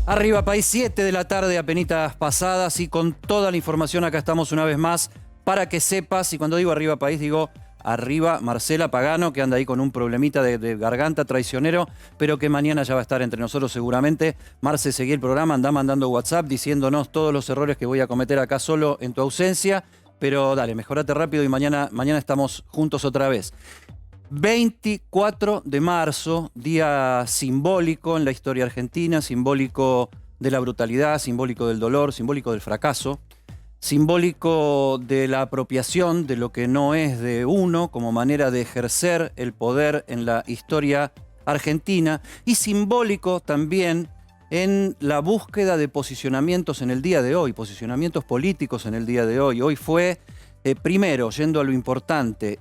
Arriba País, 7 de la tarde, apenitas pasadas, y con toda la información acá estamos una vez más para que sepas, y cuando digo Arriba País digo arriba Marcela Pagano, que anda ahí con un problemita de garganta traicionero, pero que mañana ya va a estar entre nosotros seguramente. Marce, seguí el programa, anda mandando WhatsApp diciéndonos todos los errores que voy a cometer acá solo en tu ausencia, pero dale, mejorate rápido y mañana estamos juntos otra vez. 24 de marzo, día simbólico en la historia argentina, simbólico de la brutalidad, simbólico del dolor, simbólico del fracaso, simbólico de la apropiación de lo que no es de uno como manera de ejercer el poder en la historia argentina, y simbólico también en la búsqueda de posicionamientos en el día de hoy, posicionamientos políticos en el día de hoy. Hoy fue... primero, yendo a lo importante,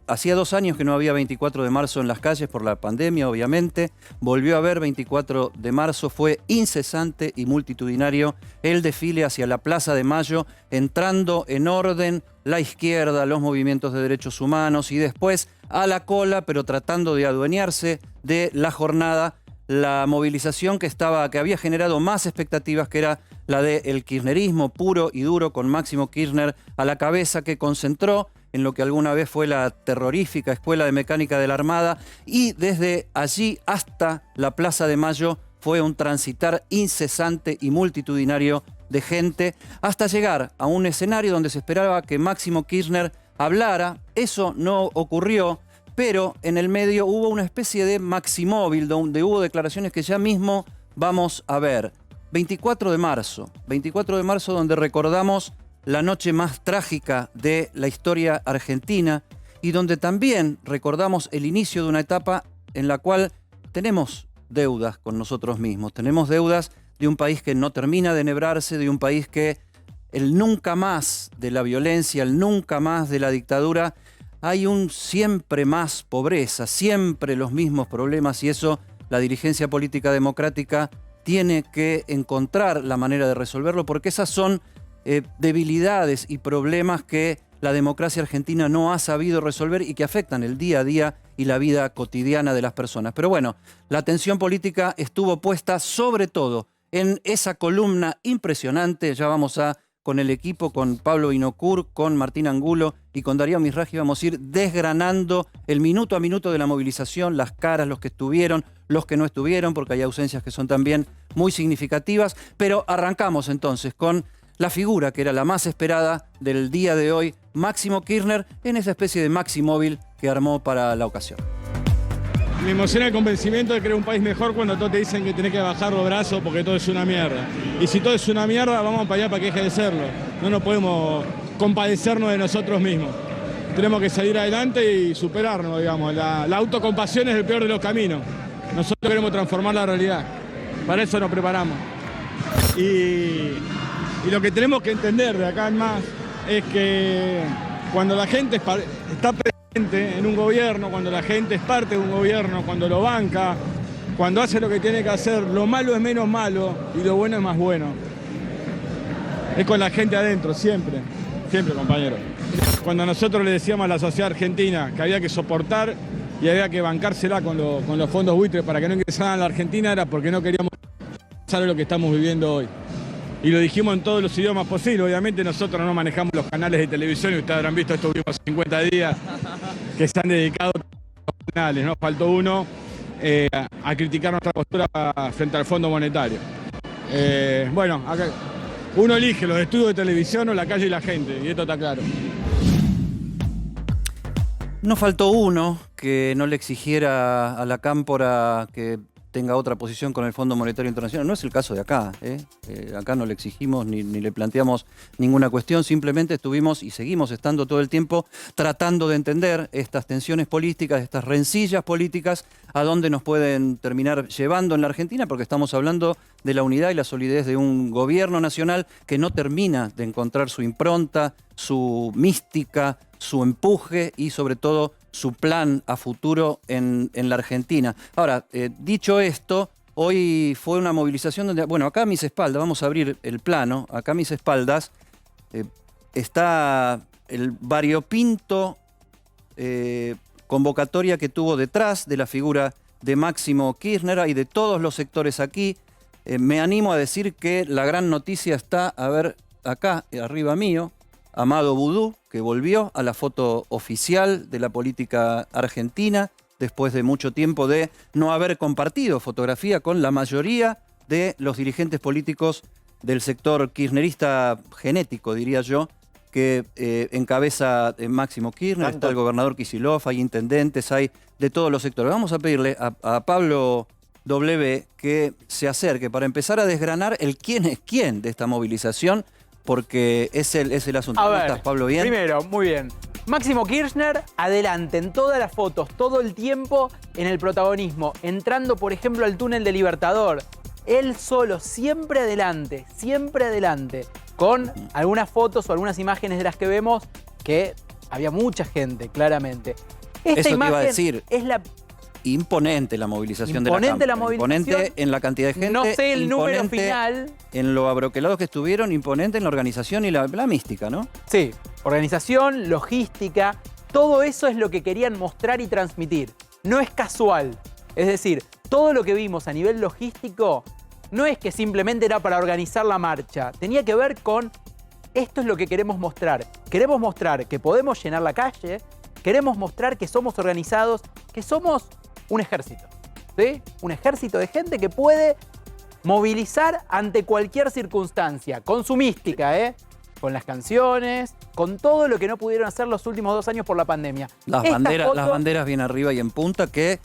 hacía 2 años que no había 24 de marzo en las calles por la pandemia, obviamente. Volvió a haber 24 de marzo, fue incesante y multitudinario el desfile hacia la Plaza de Mayo, entrando en orden la izquierda, los movimientos de derechos humanos, y después a la cola, pero tratando de adueñarse de la jornada, la movilización que había generado más expectativas, que era la del kirchnerismo puro y duro, con Máximo Kirchner a la cabeza, que concentró en lo que alguna vez fue la terrorífica Escuela de Mecánica de la Armada, y desde allí hasta la Plaza de Mayo fue un transitar incesante y multitudinario de gente, hasta llegar a un escenario donde se esperaba que Máximo Kirchner hablara. Eso no ocurrió, pero en el medio hubo una especie de maximóvil, donde hubo declaraciones que ya mismo vamos a ver. 24 de marzo donde recordamos la noche más trágica de la historia argentina, y donde también recordamos el inicio de una etapa en la cual tenemos deudas con nosotros mismos, tenemos deudas de un país que no termina de enhebrarse, de un país que el nunca más de la violencia, el nunca más de la dictadura, hay un siempre más pobreza, siempre los mismos problemas, y eso la dirigencia política democrática tiene que encontrar la manera de resolverlo, porque esas son debilidades y problemas que la democracia argentina no ha sabido resolver y que afectan el día a día y la vida cotidiana de las personas. Pero bueno, la atención política estuvo puesta sobre todo en esa columna impresionante. Ya vamos con el equipo, con Pablo Inocur, con Martín Angulo y con Darío Misraji, vamos a ir desgranando el minuto a minuto de la movilización, las caras, los que estuvieron, los que no estuvieron, porque hay ausencias que son también muy significativas. Pero arrancamos entonces con la figura que era la más esperada del día de hoy, Máximo Kirchner, en esa especie de maximóvil que armó para la ocasión. Me emociona el convencimiento de crear un país mejor cuando todos te dicen que tenés que bajar los brazos porque todo es una mierda. Y si todo es una mierda, vamos para allá para que deje de serlo. No nos podemos compadecernos de nosotros mismos. Tenemos que salir adelante y superarnos, digamos. La autocompasión es el peor de los caminos. Nosotros queremos transformar la realidad. Para eso nos preparamos. Y lo que tenemos que entender de acá en más es que cuando la gente está presente en un gobierno, cuando la gente es parte de un gobierno, cuando lo banca, cuando hace lo que tiene que hacer, lo malo es menos malo y lo bueno es más bueno. Es con la gente adentro, siempre, siempre, compañero. Cuando nosotros le decíamos a la sociedad argentina que había que soportar y había que bancársela con los fondos buitres para que no ingresaran a la Argentina, era porque no queríamos pasar lo que estamos viviendo hoy. Y lo dijimos en todos los idiomas posibles. Obviamente nosotros no manejamos los canales de televisión, y ustedes habrán visto estos últimos 50 días que se han dedicado a los canales. Nos faltó uno a criticar nuestra postura frente al Fondo Monetario. Bueno, acá uno elige los estudios de televisión o la calle y la gente, y esto está claro. No faltó uno que no le exigiera a la cámpora que tenga otra posición con el Fondo Monetario Internacional. No es el caso de acá, acá no le exigimos ni le planteamos ninguna cuestión, simplemente estuvimos y seguimos estando todo el tiempo tratando de entender estas tensiones políticas, estas rencillas políticas, a dónde nos pueden terminar llevando en la Argentina, porque estamos hablando de la unidad y la solidez de un gobierno nacional que no termina de encontrar su impronta, su mística, su empuje y sobre todo su plan a futuro en la Argentina. Ahora, dicho esto, hoy fue una movilización donde, bueno, acá a mis espaldas, vamos a abrir el plano, acá a mis espaldas está el variopinto convocatoria que tuvo detrás de la figura de Máximo Kirchner y de todos los sectores aquí. Me animo a decir que la gran noticia está, a ver, acá, arriba mío, Amado Vudú, que volvió a la foto oficial de la política argentina después de mucho tiempo de no haber compartido fotografía con la mayoría de los dirigentes políticos del sector kirchnerista genético, diría yo, que encabeza Máximo Kirchner, está el gobernador Kicillof, hay intendentes, hay de todos los sectores. Vamos a pedirle a Pablo W. que se acerque para empezar a desgranar el quién es quién de esta movilización, porque es el asunto. ¿Cómo estás, Pablo? ¿Bien? Primero, muy bien. Máximo Kirchner, adelante en todas las fotos, todo el tiempo en el protagonismo, entrando, por ejemplo, al túnel de Libertador. Él solo, siempre adelante, con algunas fotos o algunas imágenes de las que vemos que había mucha gente, claramente. Esta Eso te imagen iba a decir. es la... Imponente la movilización de la Imponente Cámpora. la movilización. Imponente en la cantidad de gente. No sé el número imponente final. En lo abroquelados que estuvieron, imponente en la organización y la mística, ¿no? Sí, organización, logística, todo eso es lo que querían mostrar y transmitir. No es casual. Es decir, todo lo que vimos a nivel logístico no es que simplemente era para organizar la marcha. Tenía que ver con esto es lo que queremos mostrar. Queremos mostrar que podemos llenar la calle, queremos mostrar que somos organizados, que somos un ejército. ¿Sí? Un ejército de gente que puede movilizar ante cualquier circunstancia, con su mística, con las canciones, con todo lo que no pudieron hacer los últimos 2 años por la pandemia. Las banderas bien arriba y en punta que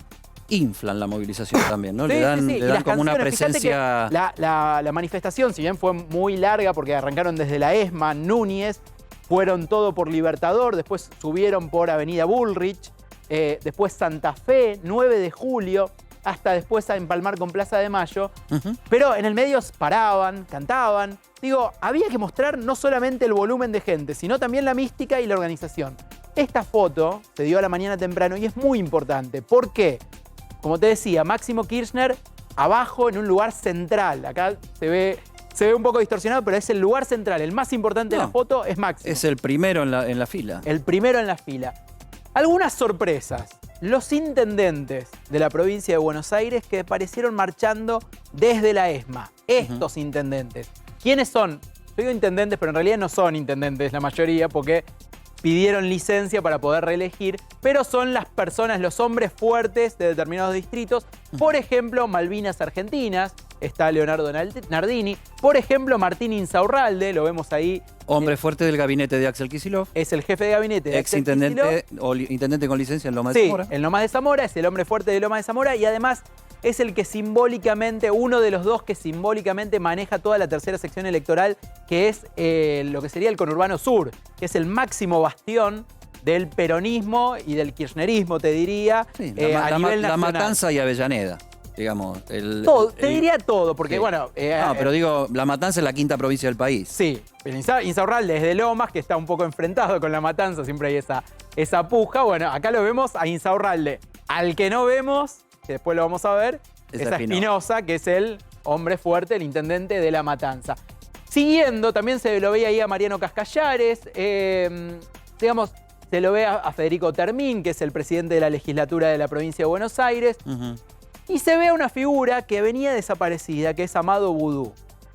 inflan la movilización también, ¿no? Sí, le dan y como las una canciones, fíjate presencia... que la manifestación, si bien fue muy larga porque arrancaron desde la ESMA, Núñez, fueron todo por Libertador, después subieron por Avenida Bullrich, después Santa Fe, 9 de julio, hasta después a empalmar con Plaza de Mayo. Pero en el medio paraban, cantaban. Digo, había que mostrar no solamente el volumen de gente, sino también la mística y la organización. Esta foto se dio a la mañana temprano y es muy importante. ¿Por qué? Como te decía, Máximo Kirchner abajo en un lugar central. Acá se ve un poco distorsionado, pero es el lugar central. El más importante de la foto es Máximo. Es el primero en la fila. El primero en la fila. Algunas sorpresas. Los intendentes de la provincia de Buenos Aires que aparecieron marchando desde la ESMA. Estos intendentes. ¿Quiénes son? Yo digo intendentes, pero en realidad no son intendentes la mayoría porque pidieron licencia para poder reelegir, pero son las personas, los hombres fuertes de determinados distritos. Por ejemplo, Malvinas Argentinas, está Leonardo Nardini. Por ejemplo, Martín Insaurralde, lo vemos ahí. Hombre fuerte del gabinete de Axel Kicillof. Es el jefe de gabinete de Axel Exintendente Kicillof. o intendente con licencia en Lomas de Zamora. Sí, en Lomas de Zamora, es el hombre fuerte de Lomas de Zamora y además es el que simbólicamente, uno de los dos que simbólicamente maneja toda la tercera sección electoral, que es lo que sería el conurbano sur, que es el máximo bastión del peronismo y del kirchnerismo, te diría, Sí, a nivel la nacional. Matanza y Avellaneda, digamos. Te diría todo, porque sí. bueno... no, pero digo, La Matanza es la quinta provincia del país. Sí, Insaurralde es de Lomas, que está un poco enfrentado con La Matanza, siempre hay esa puja. Bueno, acá lo vemos a Insaurralde. Al que no vemos, que después lo vamos a ver, es a Espinosa, que es el hombre fuerte, el intendente de La Matanza. Siguiendo, también se lo ve ahí a Mariano Cascallares, digamos, se lo ve a Federico Termín, que es el presidente de la legislatura de la provincia de Buenos Aires. Y se ve a una figura que venía desaparecida, que es Amado Vudú.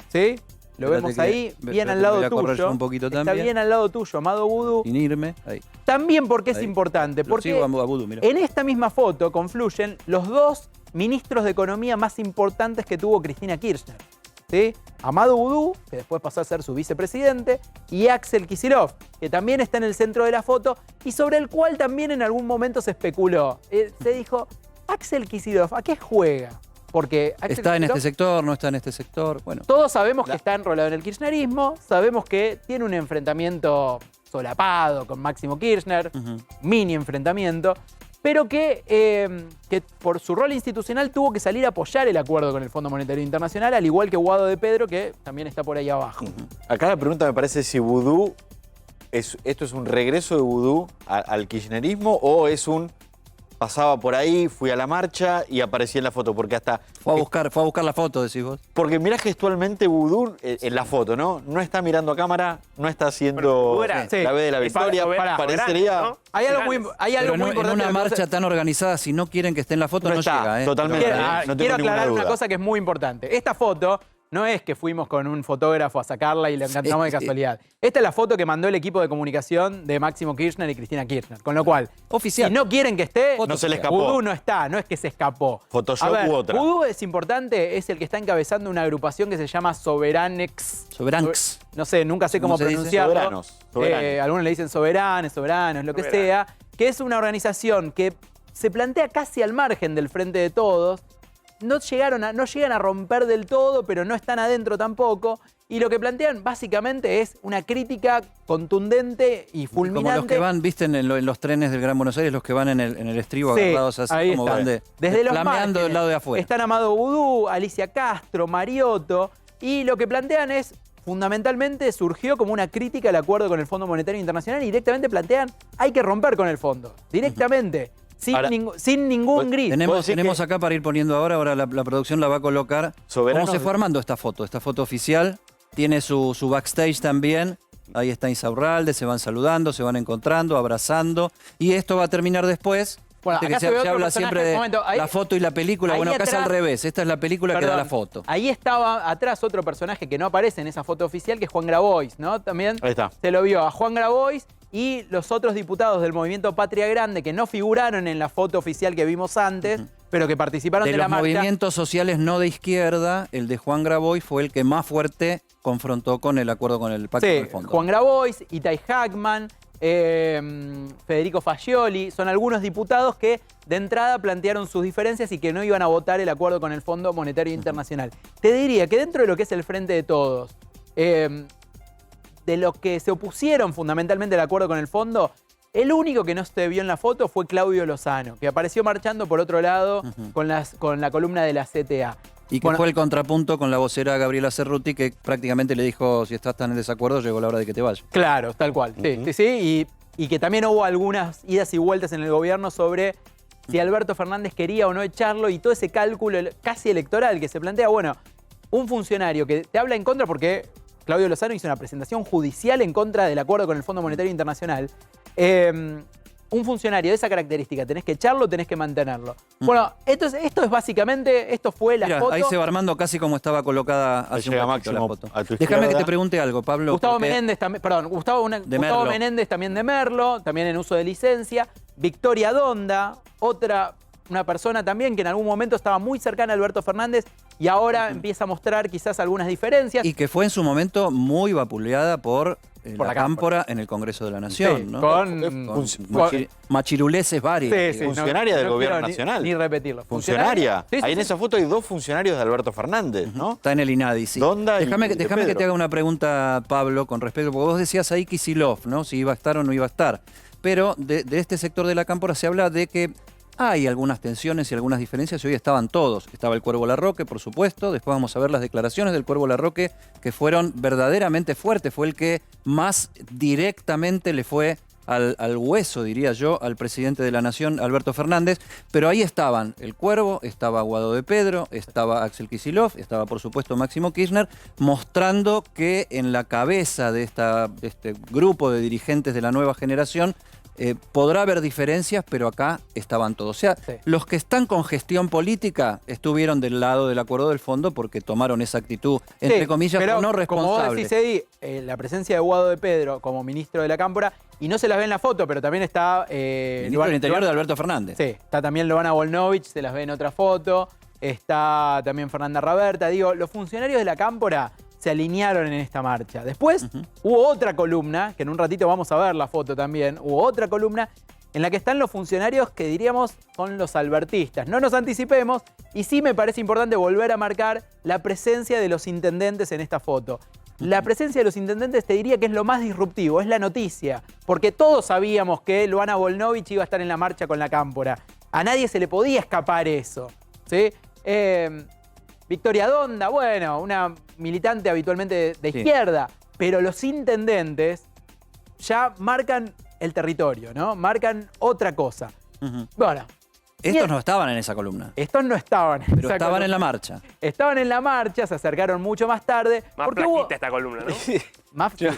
¿Sí? Lo vemos ahí, bien al lado tuyo. Un poquito Está también. bien al lado tuyo, Amado Vudú. Sin irme, ahí. También porque es Ahí. importante, Lo porque sigo a Vudú, mirá. en esta misma foto confluyen los dos ministros de Economía más importantes que tuvo Cristina Kirchner. ¿Sí? Amado Vudú, que después pasó a ser su vicepresidente, y Axel Kicillof, que también está en el centro de la foto y sobre el cual también en algún momento se especuló. Se dijo, Axel Kicillof, ¿a qué juega? Porque Axel ¿Está en Kicillof, este sector? ¿No está en este sector? Bueno. todos sabemos que está enrolado en el kirchnerismo, sabemos que tiene un enfrentamiento solapado con Máximo Kirchner, mini enfrentamiento, pero que por su rol institucional tuvo que salir a apoyar el acuerdo con el Fondo Monetario Internacional, al igual que Guado de Pedro, que también está por ahí abajo. Acá la pregunta me parece si Vudú, ¿esto es un regreso de Vudú al kirchnerismo o es un pasaba por ahí, fui a la marcha y aparecí en la foto, porque hasta... Fue a buscar la foto, decís vos. Porque mirá gestualmente Vudú en la foto, ¿no? No está mirando a cámara, no está haciendo la B de la victoria. Parecería... ¿no? Hay algo muy Pero en importante. una marcha tan organizada, si no quieren que esté en la foto, no está, llega. totalmente. Quiero, no tengo quiero ninguna aclarar duda. una cosa que es muy importante. Esta foto no es que fuimos con un fotógrafo a sacarla y la encontramos de casualidad. Esta es la foto que mandó el equipo de comunicación de Máximo Kirchner y Cristina Kirchner. Con lo cual, Oficial. si no quieren que esté, No se le escapó. Vudú no está, no es que se escapó. Photoshop A ver, u otra. Vudú es importante, es el que está encabezando una agrupación que se llama Soberanex. Soberanx. No sé, nunca sé cómo ¿Cómo se dice? pronunciarlo. Soberanos. Algunos le dicen soberanos, lo que sea. Que es una organización que se plantea casi al margen del Frente de Todos. No llegan a romper del todo, pero no están adentro tampoco. Y lo que plantean básicamente es una crítica contundente y fulminante. Como los que van, viste, en los trenes del Gran Buenos Aires, los que van en el estribo Sí, agarrados así, ahí como está. van Desde los flameando márgenes del lado de afuera. Están Amado Vudú, Alicia Castro, Mariotto. Y lo que plantean es, fundamentalmente, surgió como una crítica al acuerdo con el Fondo Monetario Internacional y directamente plantean, hay que romper con el fondo. Directamente. Sin ningún gris. Tenemos acá para ir poniendo ahora la producción la va a colocar. Soberanos ¿Cómo se fue armando esta foto oficial? Tiene su backstage también. Ahí está Insaurralde, se van saludando, se van encontrando, abrazando. Y esto va a terminar después. Bueno, Viste acá que se ve se otro habla personaje. siempre de Momento, ahí- la foto y la película. ahí Bueno, acá es atrás- al revés. Esta es la película que da la foto. Ahí estaba atrás otro personaje que no aparece en esa foto oficial, que es Juan Grabois, ¿no? También Ahí está. se lo vio a Juan Grabois y los otros diputados del movimiento Patria Grande que no figuraron en la foto oficial que vimos antes, pero que participaron de, De la los marcha. movimientos sociales no de izquierda, el de Juan Grabois fue el que más fuerte confrontó con el acuerdo con el pacto Sí, del fondo. Juan Grabois, Itai Hackman, Federico Fascioli, son algunos diputados que de entrada plantearon sus diferencias y que no iban a votar el acuerdo con el Fondo Monetario Internacional. Te diría que dentro de lo que es el Frente de Todos, de los que se opusieron fundamentalmente al acuerdo con el fondo, el único que no se vio en la foto fue Claudio Lozano, que apareció marchando por otro lado con la columna de la CTA. Y que Bueno, fue el contrapunto con la vocera Gabriela Cerruti, que prácticamente le dijo, si estás tan en desacuerdo, llegó la hora de que te vayas. Claro, tal cual. Sí. Y que también hubo algunas idas y vueltas en el gobierno sobre si Alberto Fernández quería o no echarlo y todo ese cálculo casi electoral que se plantea. Bueno, un funcionario que te habla en contra porque Claudio Lozano hizo una presentación judicial en contra del acuerdo con el Fondo Monetario Internacional. Un funcionario de esa característica, tenés que echarlo, tenés que mantenerlo. Bueno, esto es básicamente, esto fue la Mirá, foto. ahí se va armando casi como estaba colocada hace un llega ratito la Máximo foto. a tu Déjame que izquierda. te pregunte algo, Pablo. Gustavo porque- Menéndez también, perdón, Gustavo Merlo. Menéndez también de Merlo, también en uso de licencia. Victoria Donda, una persona también que en algún momento estaba muy cercana a Alberto Fernández y ahora empieza a mostrar quizás algunas diferencias. Y que fue en su momento muy vapuleada por Por la la Cámpora en el Congreso de la Nación, Sí, ¿no? con- Machiruleses varios. Sí, digamos. Funcionaria del no gobierno quiero nacional. Ni repetirlo. Funcionaria. Sí, sí, Ahí en sí. esa foto hay dos funcionarios de Alberto Fernández, ¿no? Está en el INADI, sí. Donda y Déjame que Pedro. te haga una pregunta, Pablo, con respecto, porque vos decías ahí Kicillof, ¿no? Si iba a estar o no iba a estar. Pero de este sector de la Cámpora se habla de que hay algunas tensiones y algunas diferencias y hoy estaban todos. Estaba el Cuervo Larroque, por supuesto. Después vamos a ver las declaraciones del Cuervo Larroque que fueron verdaderamente fuertes. Fue el que más directamente le fue al hueso, diría yo, al presidente de la Nación, Alberto Fernández. Pero ahí estaban el Cuervo, estaba Guado de Pedro, estaba Axel Kicillof, estaba por supuesto Máximo Kirchner, mostrando que en la cabeza de este grupo de dirigentes de la nueva generación podrá haber diferencias, pero acá estaban todos. O sea, Sí. los que están con gestión política estuvieron del lado del acuerdo del fondo porque tomaron esa actitud, entre Sí, comillas, pero no como vos responsable. decís, Eddie, la presencia de Guado de Pedro como ministro de la Cámpora, y no se las ve en la foto, pero también está... Ministro del Interior de Alberto Fernández. Sí, está también Loana Volnovich, se las ve en otra foto. Está también Fernanda Raberta. Digo, los funcionarios de la Cámpora se alinearon en esta marcha. Después hubo otra columna, que en un ratito vamos a ver la foto también, hubo otra columna en la que están los funcionarios que diríamos son los albertistas. No nos anticipemos y sí me parece importante volver a marcar la presencia de los intendentes en esta foto. La presencia de los intendentes te diría que es lo más disruptivo, es la noticia, porque todos sabíamos que Loana Volnovich iba a estar en la marcha con la Cámpora. A nadie se le podía escapar eso, ¿sí? Victoria Donda, bueno, una militante habitualmente de Sí. izquierda, pero los intendentes ya marcan el territorio, ¿no? Marcan otra cosa. Ujú. Bueno, Estos no estaban en esa columna. Estos no estaban en Pero estaban en la marcha. Estaban en la marcha, se acercaron mucho más tarde. Más flaquita esta columna, ¿no? Más, sí.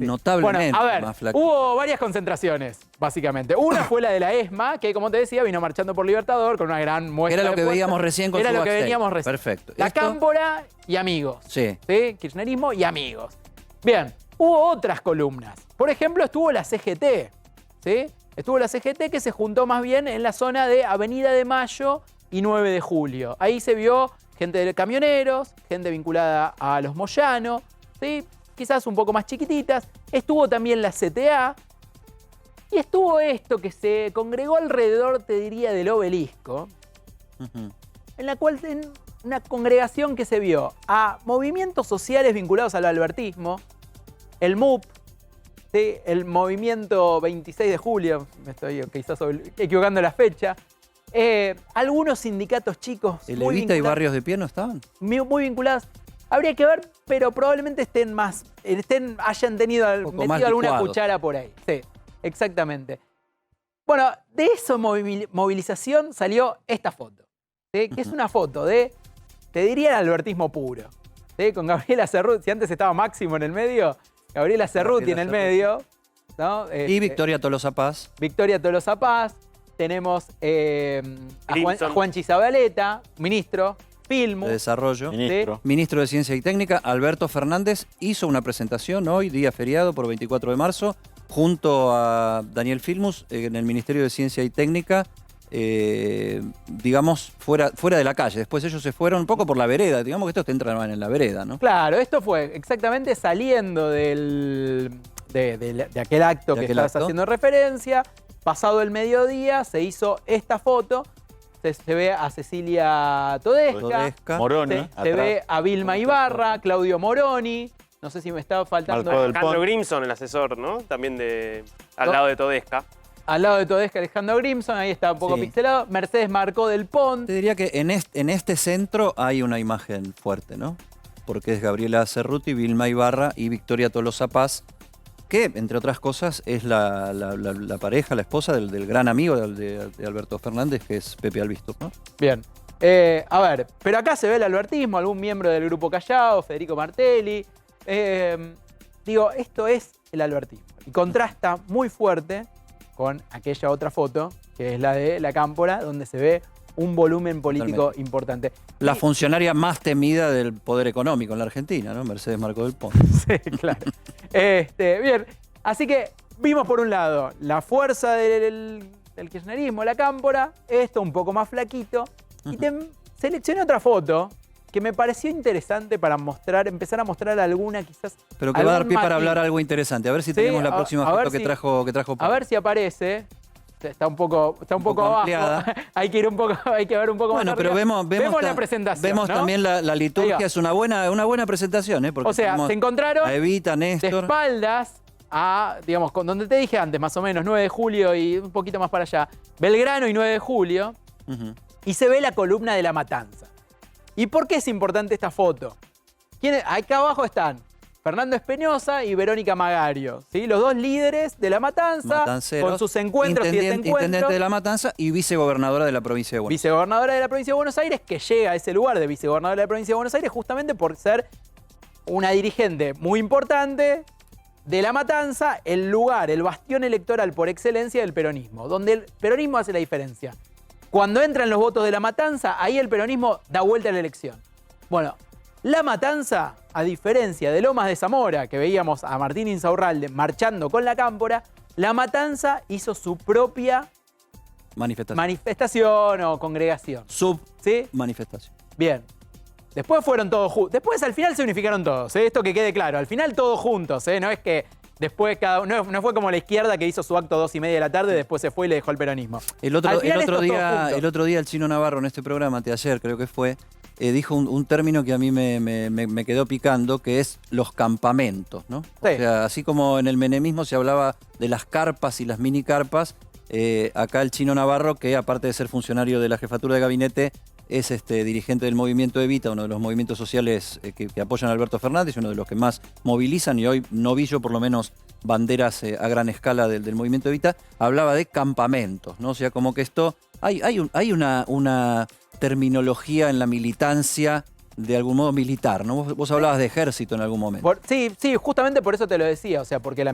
Notablemente bueno, a ver, más flaquita. hubo varias concentraciones, básicamente. Una fue la de la ESMA, que como te decía, vino marchando por Libertador con una gran muestra. Era lo que de veíamos recién con Era su lo que backstage. veníamos recién. Perfecto. La Esto- Cámpora y amigos. Sí. Kirchnerismo y amigos. Bien, hubo otras columnas. Por ejemplo, estuvo la CGT. ¿Sí? Estuvo la CGT que se juntó más bien en la zona de Avenida de Mayo y 9 de Julio. Ahí se vio gente de camioneros, gente vinculada a los Moyano, ¿sí? Quizás un poco más chiquititas. Estuvo también la CTA. Y estuvo esto que se congregó alrededor, te diría, del obelisco, Ujú. en la cual en una congregación que se vio a movimientos sociales vinculados al albertismo, el MUP, ¿sí? El movimiento 26 de julio, me estoy quizás equivocando la fecha, algunos sindicatos chicos ¿El muy Evita y vinculados- Barrios de Pie no estaban? muy vinculados. Habría que ver, pero probablemente hayan tenido poco más metido alguna licuados. cuchara por ahí. Sí, exactamente. Bueno, de esa movilización salió esta foto, ¿sí? Que es una foto de, te diría, el albertismo puro, ¿sí? Con Gabriela Cerruti. Si antes estaba Máximo en el medio, Gabriela Cerruti en el medio, ¿no? Y Victoria Tolosa Paz. Victoria Tolosa Paz. Tenemos a Juanchi Zabaleta, ministro, Filmu. De Desarrollo. Ministro. Ministro de Ciencia y Técnica, Alberto Fernández, hizo una presentación hoy, día feriado, por 24 de marzo, junto a Daniel Filmus en el Ministerio de Ciencia y Técnica, digamos, fuera de la calle. Después ellos se fueron un poco por la vereda, digamos que estos te entran en la vereda, ¿no? Claro, esto fue exactamente saliendo de aquel acto De que aquel estabas acto. haciendo referencia. Pasado el mediodía se hizo esta foto. Se ve a Cecilia Todesca. Todesca. Moroni. Se atrás. ve a Vilma Ibarra, Claudio Moroni. No sé si me estaba faltando. Marco del Alejandro Pont. Grimson, el asesor, ¿no? También al lado de Todesca. Al lado de Todesca, Alejandro Grimson. Ahí está un poco Sí. pixelado. Mercedes Marcó del Pont. Te diría que en este centro hay una imagen fuerte, ¿no? Porque es Gabriela Cerruti, Vilma Ibarra y Victoria Tolosa Paz, que, entre otras cosas, es la pareja, la esposa del gran amigo de Alberto Fernández, que es Pepe Albistur, ¿no? Bien. A ver, pero acá se ve el albertismo, algún miembro del Grupo Callao, Federico Martelli. Digo, esto es el albertismo. Y contrasta muy fuerte con aquella otra foto, que es la de la Cámpora, donde se ve un volumen político Totalmente. importante. La Y- funcionaria más temida del poder económico en la Argentina, ¿no? Mercedes Marco del Pont. Sí, claro. Bien, así que vimos por un lado la fuerza del kirchnerismo, la Cámpora, esto un poco más flaquito, y seleccioné otra foto que me pareció interesante para empezar a mostrar alguna quizás. Pero que va a dar algún pie para matiz. ver algo interesante. A ver si Sí, tenemos la próxima a ver foto que si- trajo A Pablo. ver si aparece. Está un poco poco abajo. ampliada. hay que ver un poco Bueno, más pero arriba. vemos la ta- presentación. Vemos ¿no? también la Ahí liturgia, va. es una buena presentación, ¿eh? Porque O sea, tenemos se encontraron a Evita, de Néstor. espaldas a, digamos, donde te dije antes, más o menos, 9 de julio y un poquito más para allá, Belgrano y 9 de julio, Ujú. y se ve la columna de La Matanza. ¿Y por qué es importante esta foto? Acá abajo están Fernando Espinosa y Verónica Magario, ¿sí? Los dos líderes de La Matanza, Matanceros, con sus encuentros y desencuentros. Intendente de La Matanza y vicegobernadora de la provincia de Buenos Aires. Vicegobernadora de la provincia de Buenos Aires, que llega a ese lugar de vicegobernadora de la provincia de Buenos Aires justamente por ser una dirigente muy importante de La Matanza, el lugar, el bastión electoral por excelencia del peronismo, donde el peronismo hace la diferencia. Cuando entran los votos de La Matanza, ahí el peronismo da vuelta a la elección. Bueno, La Matanza, a diferencia de Lomas de Zamora, que veíamos a Martín Insaurralde marchando con la Cámpora, La Matanza hizo su propia manifestación o congregación. ¿Sí? Submanifestación. Bien. Después fueron todos juntos. Después al final se unificaron todos, ¿eh? Esto que quede claro. Al final todos juntos, ¿eh? No es que después no fue como la izquierda que hizo su acto 2:30 de la tarde, después se fue y le dejó el peronismo. El otro Al final día, estos todos juntos. el otro día el Chino Navarro en este programa, anteayer creo que fue, dijo un término que a mí me quedó picando, que es los campamentos, ¿no? Sí. O sea, así como en el menemismo se hablaba de las carpas y las mini carpas, acá el Chino Navarro, que aparte de ser funcionario de la jefatura de gabinete, es dirigente del movimiento Evita, uno de los movimientos sociales que apoyan a Alberto Fernández, uno de los que más movilizan, y hoy Novillo por lo menos banderas a gran escala del movimiento Evita, hablaba de campamentos, ¿no? O sea, como que esto, hay una terminología en la militancia de algún modo militar, ¿no? Vos hablabas de ejército en algún momento. Sí, justamente por eso te lo decía, o sea, porque la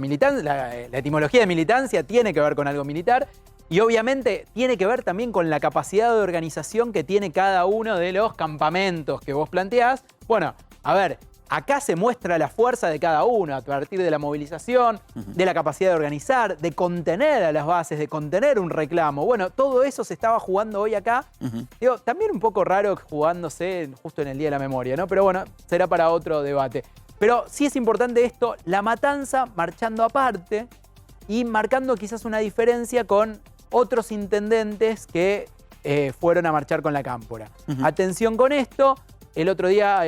etimología de militancia tiene que ver con algo militar y obviamente tiene que ver también con la capacidad de organización que tiene cada uno de los campamentos que vos planteás. Bueno, a ver, acá se muestra la fuerza de cada uno a partir de la movilización, de la capacidad de organizar, de contener a las bases, de contener un reclamo. Bueno, todo eso se estaba jugando hoy acá. Digo, también un poco raro jugándose justo en el Día de la Memoria, ¿no? Pero bueno, será para otro debate. Pero sí es importante esto, La Matanza marchando aparte y marcando quizás una diferencia con otros intendentes que fueron a marchar con la Cámpora. Atención con esto, el otro día,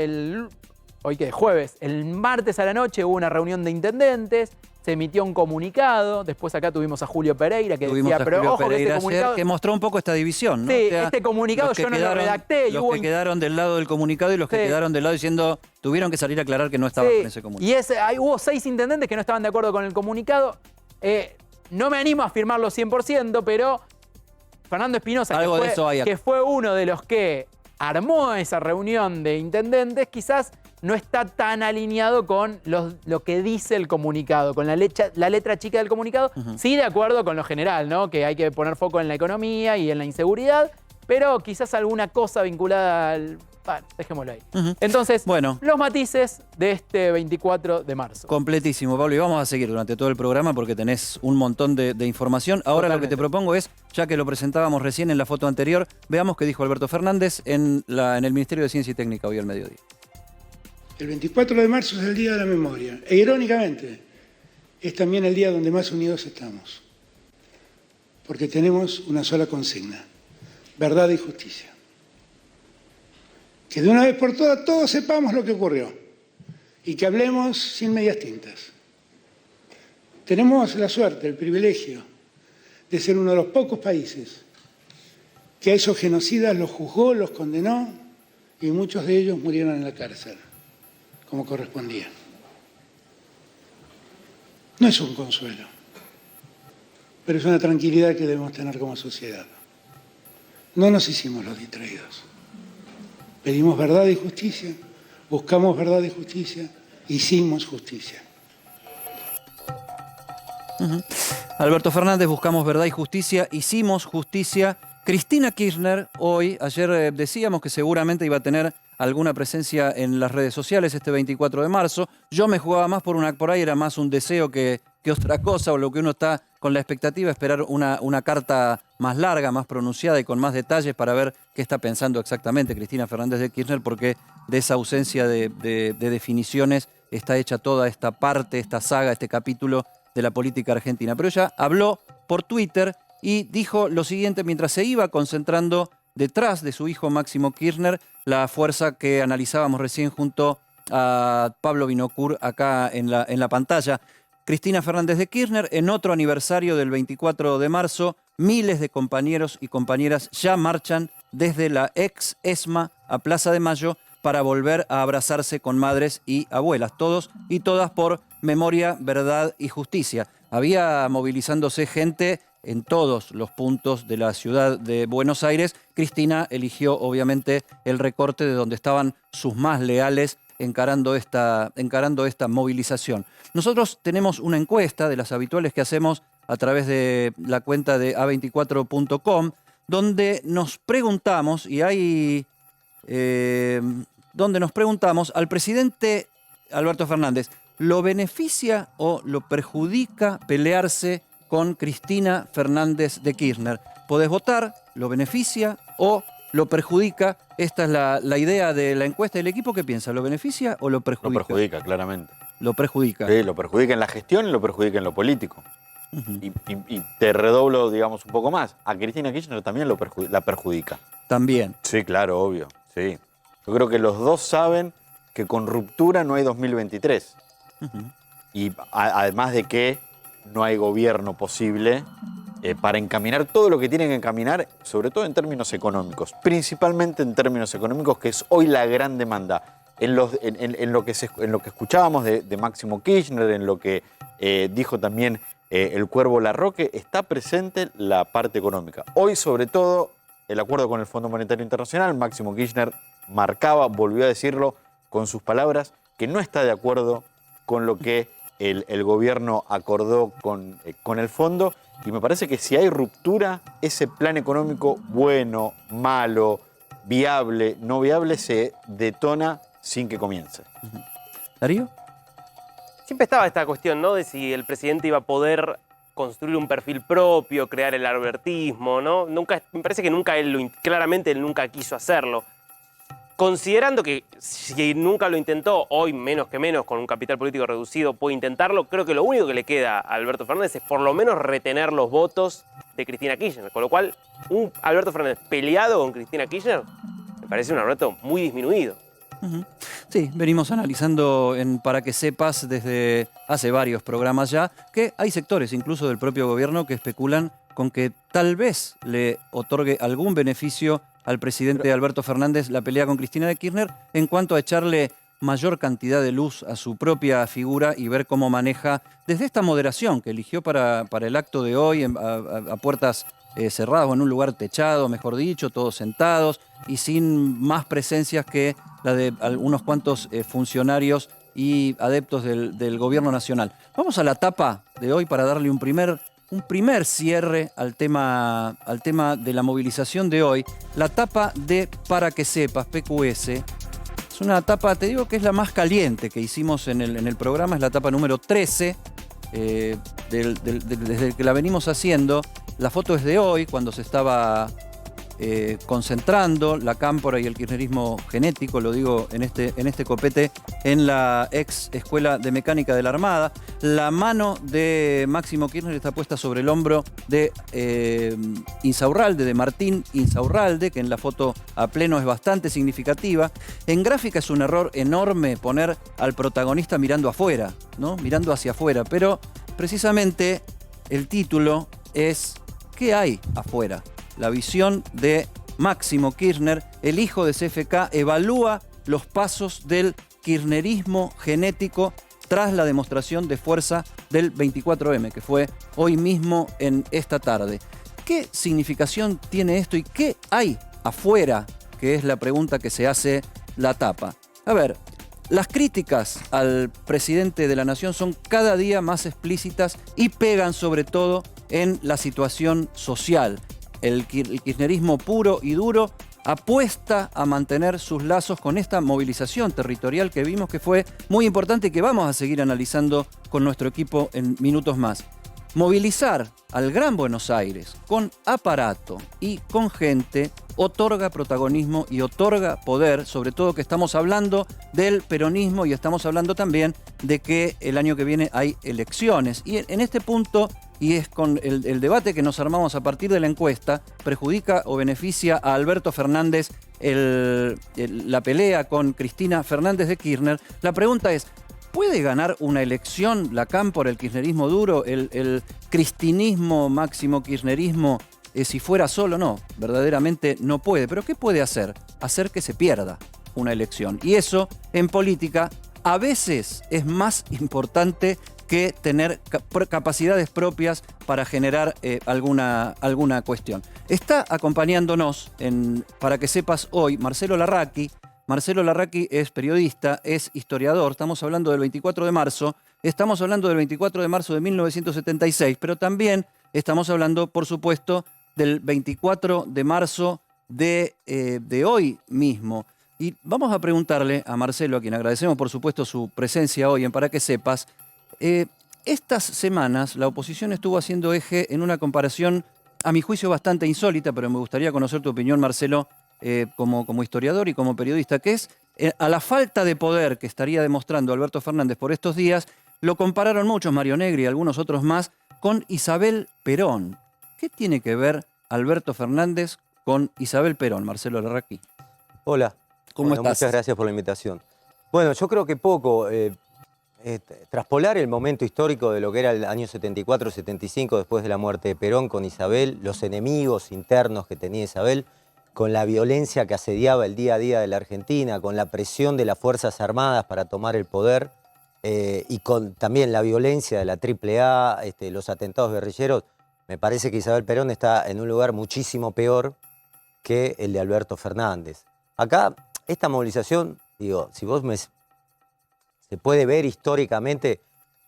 hoy que es jueves, el martes a la noche hubo una reunión de intendentes, se emitió un comunicado, después acá tuvimos a Julio Pereira que decía, pero ojo que este comunicado... que mostró un poco esta división, ¿no? Sí, o sea, este comunicado yo no lo redacté. Los que quedaron del lado del comunicado y los que quedaron del lado diciendo, tuvieron que salir a aclarar que no estaban en ese comunicado. Y hubo 6 intendentes que no estaban de acuerdo con el comunicado. No me animo a afirmarlo 100%, pero Fernando Espinosa, que fue uno de los que armó esa reunión de intendentes, quizás no está tan alineado con lo que dice el comunicado, con la letra chica del comunicado. Sí, de acuerdo con lo general, ¿no? Que hay que poner foco en la economía y en la inseguridad, pero quizás alguna cosa vinculada al... Bueno, dejémoslo ahí. Entonces, bueno, los matices de este 24 de marzo. Completísimo, Pablo. Y vamos a seguir durante todo el programa porque tenés un montón de información. Ahora Totalmente. Lo que te propongo es, ya que lo presentábamos recién en la foto anterior, veamos qué dijo Alberto Fernández en el Ministerio de Ciencia y Técnica hoy al mediodía. El 24 de marzo es el Día de la Memoria. E irónicamente, es también el día donde más unidos estamos. Porque tenemos una sola consigna: verdad y justicia. Que de una vez por todas todos sepamos lo que ocurrió y que hablemos sin medias tintas. Tenemos la suerte, el privilegio de ser uno de los pocos países que a esos genocidas los juzgó, los condenó y muchos de ellos murieron en la cárcel, como correspondía. No es un consuelo, pero es una tranquilidad que debemos tener como sociedad. No nos hicimos los distraídos. Pedimos verdad y justicia, buscamos verdad y justicia, hicimos justicia. Alberto Fernández, buscamos verdad y justicia, hicimos justicia. Cristina Kirchner, ayer decíamos que seguramente iba a tener alguna presencia en las redes sociales este 24 de marzo. Yo me jugaba más por ahí, era más un deseo que otra cosa, o lo que uno está con la expectativa, esperar una carta más larga, más pronunciada y con más detalles para ver qué está pensando exactamente Cristina Fernández de Kirchner, porque de esa ausencia de definiciones está hecha toda esta parte, esta saga, este capítulo de la política argentina. Pero ella habló por Twitter y dijo lo siguiente mientras se iba concentrando detrás de su hijo Máximo Kirchner, la fuerza que analizábamos recién junto a Pablo Vinocourt acá en la pantalla. Cristina Fernández de Kirchner, en otro aniversario del 24 de marzo, miles de compañeros y compañeras ya marchan desde la ex ESMA a Plaza de Mayo para volver a abrazarse con madres y abuelas, todos y todas por memoria, verdad y justicia. Había movilizándose gente en todos los puntos de la ciudad de Buenos Aires. Cristina eligió obviamente el recorte de donde estaban sus más leales encarando esta movilización. Nosotros tenemos una encuesta de las habituales que hacemos a través de la cuenta de a24.com, donde nos preguntamos, donde nos preguntamos al presidente Alberto Fernández, ¿lo beneficia o lo perjudica pelearse con Cristina Fernández de Kirchner? Podés votar, lo beneficia o lo perjudica. Esta es la idea de la encuesta del equipo. ¿Qué piensa? ¿Lo beneficia o lo perjudica? Lo perjudica, claramente. Lo perjudica. Sí, lo perjudica en la gestión y lo perjudica en lo político. Y te redoblo, digamos, un poco más. A Cristina Kirchner también la perjudica. También. Sí, claro, obvio. Sí. Yo creo que los dos saben que con ruptura no hay 2023. Y además de que no hay gobierno posible para encaminar todo lo que tienen que encaminar, sobre todo en términos económicos, principalmente en términos económicos, que es hoy la gran demanda. en lo que escuchábamos de Máximo Kirchner, en lo que dijo también el Cuervo Larroque, está presente la parte económica. Hoy, sobre todo, el acuerdo con el Fondo Monetario Internacional, Máximo Kirchner marcaba, volvió a decirlo con sus palabras, que no está de acuerdo con lo que el gobierno acordó con el fondo, y me parece que si hay ruptura, ese plan económico bueno, malo, viable, no viable, se detona sin que comience. ¿Darío? Siempre estaba esta cuestión, ¿no? De si el presidente iba a poder construir un perfil propio, crear el albertismo, ¿no? Me parece que claramente él nunca quiso hacerlo. Considerando que si nunca lo intentó, hoy menos que menos, con un capital político reducido, puede intentarlo, creo que lo único que le queda a Alberto Fernández es por lo menos retener los votos de Cristina Kirchner. Con lo cual, un Alberto Fernández peleado con Cristina Kirchner me parece un Alberto muy disminuido. Sí, venimos analizando en Para que sepas desde hace varios programas ya que hay sectores incluso del propio gobierno que especulan con que tal vez le otorgue algún beneficio al presidente Alberto Fernández la pelea con Cristina de Kirchner en cuanto a echarle mayor cantidad de luz a su propia figura y ver cómo maneja desde esta moderación que eligió para el acto de hoy a puertas cerradas o en un lugar techado, mejor dicho, todos sentados y sin más presencias que la de unos cuantos funcionarios y adeptos del gobierno nacional. Vamos a la tapa de hoy para darle un primer cierre al tema de la movilización de hoy. La tapa de Para que sepas, PQS. Es una tapa, te digo que es la más caliente que hicimos en el programa, es la tapa número 13, desde que la venimos haciendo. La foto es de hoy, cuando se estaba concentrando la cámpora y el kirchnerismo genético, lo digo en este copete, en la ex Escuela de Mecánica de la Armada. La mano de Máximo Kirchner está puesta sobre el hombro de Insaurralde, de Martín Insaurralde, que en la foto a pleno es bastante significativa. En gráfica es un error enorme poner al protagonista mirando afuera, ¿no? Mirando hacia afuera, pero precisamente el título es ¿qué hay afuera? La visión de Máximo Kirchner, el hijo de CFK, evalúa los pasos del kirchnerismo genético tras la demostración de fuerza del 24M, que fue hoy mismo en esta tarde. ¿Qué significación tiene esto y qué hay afuera? Que es la pregunta que se hace la tapa. A ver, las críticas al presidente de la nación son cada día más explícitas y pegan sobre todo en la situación social. El kirchnerismo puro y duro apuesta a mantener sus lazos con esta movilización territorial que vimos que fue muy importante y que vamos a seguir analizando con nuestro equipo en minutos más. Movilizar al Gran Buenos Aires con aparato y con gente otorga protagonismo y otorga poder, sobre todo que estamos hablando del peronismo y estamos hablando también de que el año que viene hay elecciones. Y en este punto, y es con el debate que nos armamos a partir de la encuesta, perjudica o beneficia a Alberto Fernández la pelea con Cristina Fernández de Kirchner. La pregunta es, ¿puede ganar una elección la cámpora, el kirchnerismo duro, el cristinismo máximo kirchnerismo, si fuera solo? No, verdaderamente no puede. ¿Pero qué puede hacer? Hacer que se pierda una elección. Y eso, en política, a veces es más importante que tener capacidades propias para generar alguna cuestión. Está acompañándonos Para que sepas hoy Marcelo Larraqui. Marcelo Larraqui es periodista, es historiador. Estamos hablando del 24 de marzo. Estamos hablando del 24 de marzo de 1976, pero también estamos hablando, por supuesto, del 24 de marzo de hoy mismo. Y vamos a preguntarle a Marcelo, a quien agradecemos, por supuesto, su presencia hoy en Para que sepas. Estas semanas la oposición estuvo haciendo eje en una comparación, a mi juicio, bastante insólita, pero me gustaría conocer tu opinión, Marcelo, como historiador y como periodista, que es a la falta de poder que estaría demostrando Alberto Fernández por estos días. Lo compararon muchos, Mario Negri y algunos otros más, con Isabel Perón. ¿Qué tiene que ver Alberto Fernández con Isabel Perón, Marcelo Larraqui? Hola. ¿Cómo estás? Muchas gracias por la invitación. Bueno, yo creo que poco. Traspolar el momento histórico de lo que era el año 74-75 después de la muerte de Perón con Isabel, los enemigos internos que tenía Isabel, con la violencia que asediaba el día a día de la Argentina, con la presión de las Fuerzas Armadas para tomar el poder y con también la violencia de la AAA, los atentados guerrilleros, me parece que Isabel Perón está en un lugar muchísimo peor que el de Alberto Fernández. Acá, esta movilización, digo, si vos se puede ver históricamente,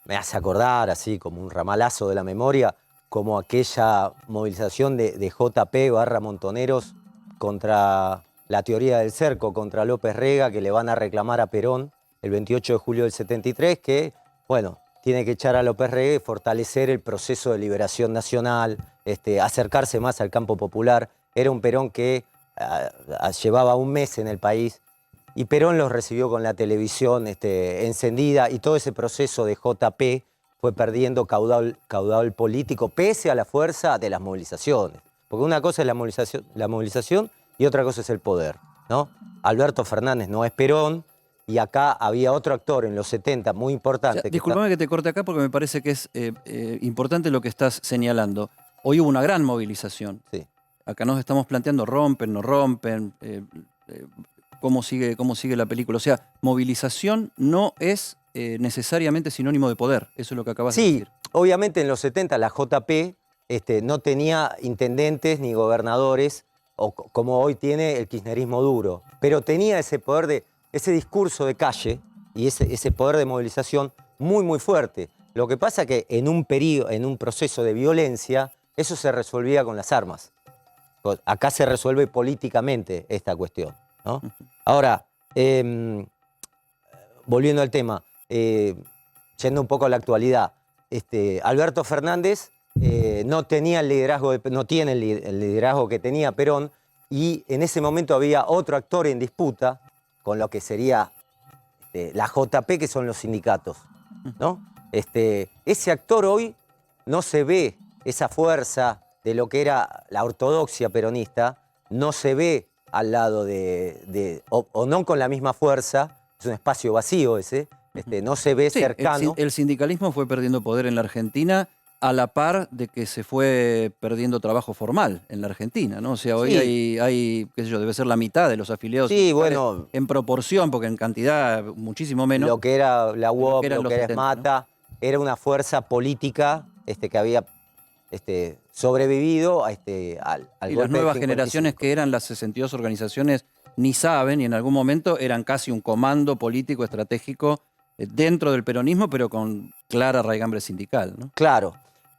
me hace acordar así como un ramalazo de la memoria, como aquella movilización de JP / Montoneros contra la teoría del cerco, contra López Rega, que le van a reclamar a Perón el 28 de julio del 73, que, bueno, tiene que echar a López Rega y fortalecer el proceso de liberación nacional, acercarse más al campo popular. Era un Perón que llevaba un mes en el país y Perón los recibió con la televisión encendida y todo ese proceso de JP fue perdiendo caudal político pese a la fuerza de las movilizaciones. Porque una cosa es la movilización y otra cosa es el poder, ¿no? Alberto Fernández no es Perón y acá había otro actor en los 70 muy importante. O sea, discúlpame que te corte acá porque me parece que es importante lo que estás señalando. Hoy hubo una gran movilización. Sí. Acá nos estamos planteando rompen, no rompen, cómo sigue la película. O sea, movilización no es necesariamente sinónimo de poder. Eso es lo que acabas de decir. Sí, obviamente en los 70 la JP no tenía intendentes ni gobernadores, como hoy tiene el kirchnerismo duro, pero tenía ese poder ese discurso de calle y ese poder de movilización muy, muy fuerte. Lo que pasa es que en un proceso de violencia, eso se resolvía con las armas. Acá se resuelve políticamente esta cuestión, ¿no? Ahora, volviendo al tema, yendo un poco a la actualidad, Alberto Fernández no tiene el liderazgo que tenía Perón y en ese momento había otro actor en disputa con lo que sería la JP, que son los sindicatos, ¿no? Ese actor hoy no se ve esa fuerza de lo que era la ortodoxia peronista, no se ve al lado o no con la misma fuerza, es un espacio vacío ese, no se ve cercano. El sindicalismo fue perdiendo poder en la Argentina a la par de que se fue perdiendo trabajo formal en la Argentina, ¿no? O sea, hoy Sí. hay, qué sé yo, debe ser la mitad de los afiliados Sí, sindicales, bueno, en proporción, porque en cantidad muchísimo menos. lo que era la UOP, eran lo los que era 70, ESMATA, era una fuerza política que había sobrevivido al Y golpe las del nuevas 55. generaciones que eran las 62 organizaciones ni saben y en algún momento eran casi un comando político estratégico dentro del peronismo, pero con clara raigambre sindical, ¿no? Claro.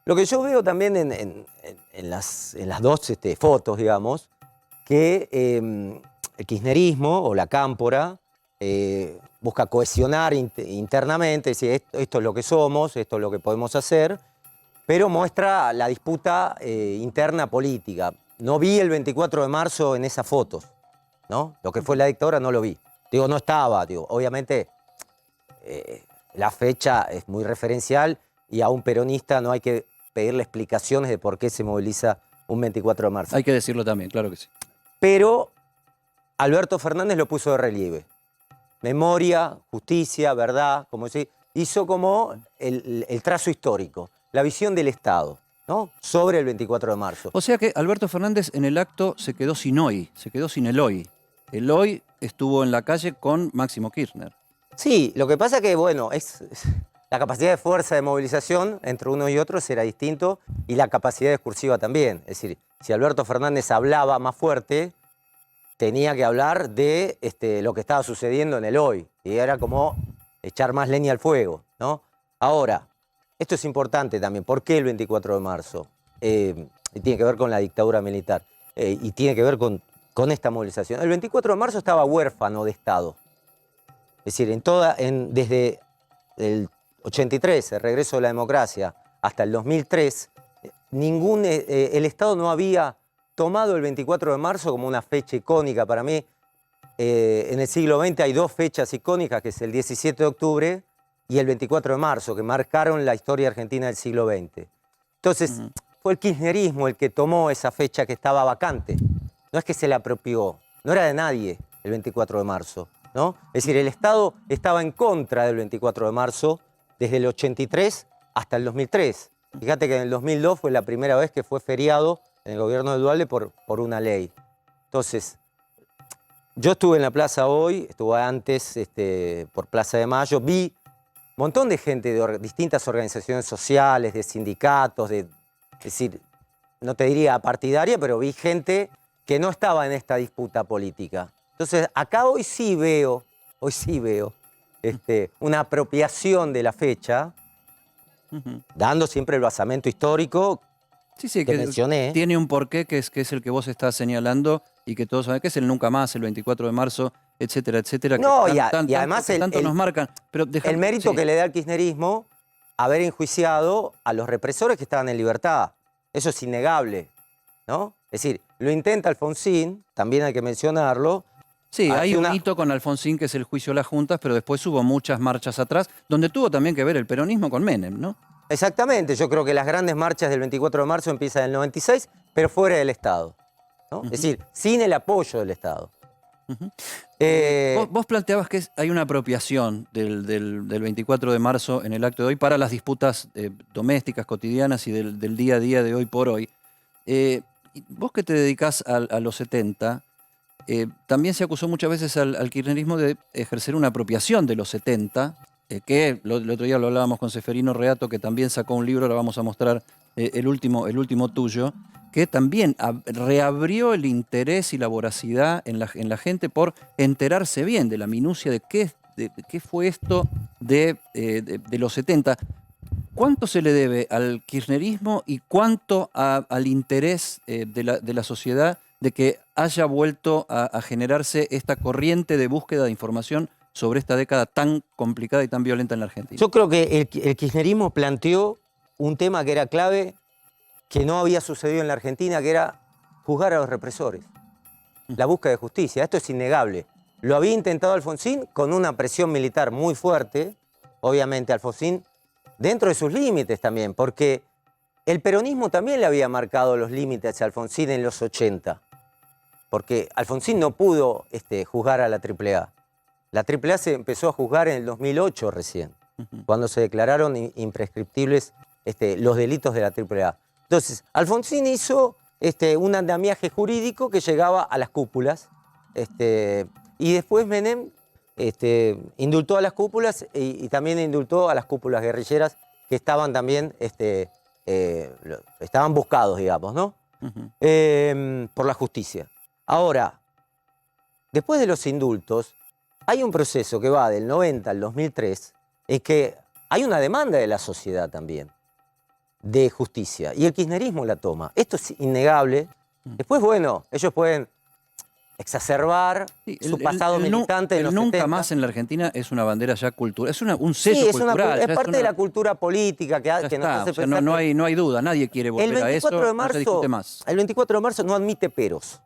Lo que yo veo también en las dos fotos, digamos, que el kirchnerismo o la cámpora busca cohesionar internamente, decir, esto es lo que somos, esto es lo que podemos hacer, pero muestra la disputa interna política. No vi el 24 de marzo en esas fotos, ¿no? Lo que fue la dictadura no lo vi. Digo, no estaba, obviamente la fecha es muy referencial y a un peronista no hay que pedirle explicaciones de por qué se moviliza un 24 de marzo. Hay que decirlo también, claro que sí. Pero Alberto Fernández lo puso de relieve. Memoria, justicia, verdad, como decir, hizo como el trazo histórico, la visión del Estado, ¿no? Sobre el 24 de marzo. O sea que Alberto Fernández en el acto se quedó sin hoy, se quedó sin el hoy. El hoy estuvo en la calle con Máximo Kirchner. Sí, lo que pasa que, bueno, la capacidad de fuerza de movilización entre uno y otro era distinto y la capacidad discursiva también. Es decir, si Alberto Fernández hablaba más fuerte, tenía que hablar de lo que estaba sucediendo en el hoy. Y era como echar más leña al fuego, ¿no? Ahora, esto es importante también. ¿Por qué el 24 de marzo? Tiene que ver con la dictadura militar y tiene que ver con esta movilización. El 24 de marzo estaba huérfano de Estado. Es decir, desde el 83, el regreso de la democracia, hasta el 2003, el Estado no había tomado el 24 de marzo como una fecha icónica. Para mí, en el siglo XX hay dos fechas icónicas, que es el 17 de octubre y el 24 de marzo, que marcaron la historia argentina del siglo XX. Entonces, fue el kirchnerismo el que tomó esa fecha que estaba vacante. No es que se la apropió, no era de nadie el 24 de marzo, ¿no? Es decir, el Estado estaba en contra del 24 de marzo desde el 83 hasta el 2003. Fíjate que en el 2002 fue la primera vez que fue feriado en el gobierno de Duhalde por una ley. Entonces, yo estuve en la plaza hoy, estuve antes por Plaza de Mayo, vi un montón de gente de distintas organizaciones sociales, de sindicatos, es decir, no te diría partidaria, pero vi gente que no estaba en esta disputa política. Entonces, acá hoy sí veo una apropiación de la fecha, dando siempre el basamento histórico Sí, que mencioné. tiene un porqué que es el que vos estás señalando y que todos saben que es el nunca más, el 24 de marzo, etcétera, etcétera. No, que y además tanto nos marcan. Pero el mérito sí. que le da al kirchnerismo haber enjuiciado a los represores que estaban en libertad. Eso es innegable, ¿no? Es decir, lo intenta Alfonsín, también hay que mencionarlo. Sí, hay Hace un hito con Alfonsín que es el juicio a las juntas, pero después hubo muchas marchas atrás, donde tuvo también que ver el peronismo con Menem, ¿no? Exactamente, yo creo que las grandes marchas del 24 de marzo empiezan en el 96, pero fuera del Estado, ¿no? Es decir, sin el apoyo del Estado. Vos planteabas que hay una apropiación del 24 de marzo en el acto de hoy para las disputas domésticas, cotidianas y del día a día de hoy por hoy. Vos que te dedicás a los 70, también se acusó muchas veces al kirchnerismo de ejercer una apropiación de los 70, que el otro día lo hablábamos con Seferino Reato, que también sacó un libro, ahora vamos a mostrar el último tuyo, que también reabrió el interés y la voracidad en la gente por enterarse bien de la minucia de qué fue esto de los 70. ¿Cuánto se le debe al kirchnerismo y cuánto al interés de la sociedad de que haya vuelto a generarse esta corriente de búsqueda de información sobre esta década tan complicada y tan violenta en la Argentina? Yo creo que el kirchnerismo planteó un tema que era clave, que no había sucedido en la Argentina, que era juzgar a los represores. La búsqueda de justicia, esto es innegable. Lo había intentado Alfonsín con una presión militar muy fuerte, obviamente Alfonsín, dentro de sus límites también, porque el peronismo también le había marcado los límites a Alfonsín en los 80, porque Alfonsín no pudo juzgar a la AAA. La AAA se empezó a juzgar en el 2008 recién, cuando se declararon imprescriptibles los delitos de la AAA. Entonces, Alfonsín hizo un andamiaje jurídico que llegaba a las cúpulas, y después Menem indultó a las cúpulas y también indultó a las cúpulas guerrilleras que estaban también estaban buscados, digamos, ¿no? Por la justicia. Ahora, después de los indultos, hay un proceso que va del 90 al 2003, en que hay una demanda de la sociedad también de justicia, y el kirchnerismo la toma. Esto es innegable. Después, bueno, ellos pueden exacerbar su pasado militante en los nunca 70. más en la Argentina es una bandera ya cultural, es un sello cultural. Es parte de la cultura política que nos hace pensar no hay duda, nadie quiere volver a eso, no se discute más. El 24 de marzo no admite peros.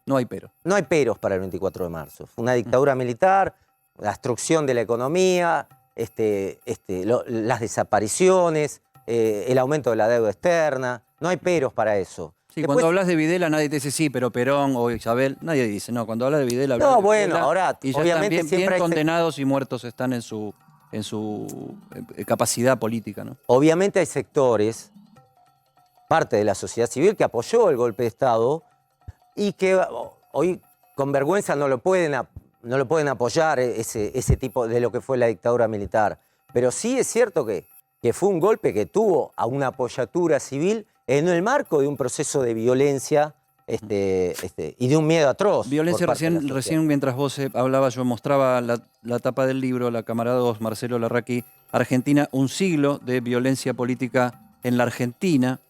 No hay pero. No hay peros para el 24 de marzo. Fue una dictadura militar, la destrucción de la economía, las desapariciones, el aumento de la deuda externa. No hay peros para eso. Sí, cuando hablas de Videla nadie te dice sí, pero Perón o Isabel, nadie dice. No, cuando hablas de Videla hablas de Videla, ahora y ya obviamente están siempre bien condenados y muertos están en su capacidad política, ¿no? Obviamente hay sectores, parte de la sociedad civil, que apoyó el golpe de Estado y que hoy con vergüenza no lo pueden apoyar ese tipo de lo que fue la dictadura militar. Pero sí es cierto que fue un golpe que tuvo a una apoyatura civil en el marco de un proceso de violencia y de un miedo atroz. Violencia, recién mientras vos hablabas, yo mostraba la tapa del libro, la cámara 2, Marcelo Larraqui, Argentina, un siglo de violencia política en la Argentina.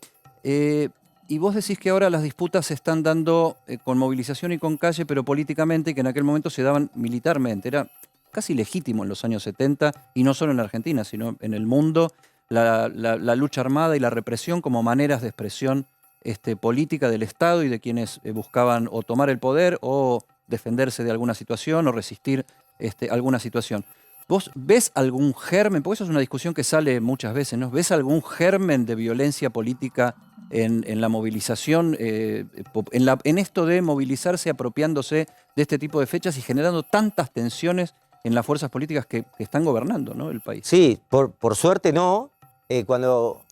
Y vos decís que ahora las disputas se están dando con movilización y con calle, pero políticamente, y que en aquel momento se daban militarmente. Era casi legítimo en los años 70, y no solo en la Argentina, sino en el mundo, la lucha armada y la represión como maneras de expresión política del Estado y de quienes buscaban o tomar el poder o defenderse de alguna situación o resistir alguna situación. ¿Vos ves algún germen? Porque eso es una discusión que sale muchas veces, ¿no? ¿Ves algún germen de violencia política en la movilización, en esto de movilizarse apropiándose de este tipo de fechas y generando tantas tensiones en las fuerzas políticas que están gobernando, ¿no?, el país? Sí, por suerte no. Cuando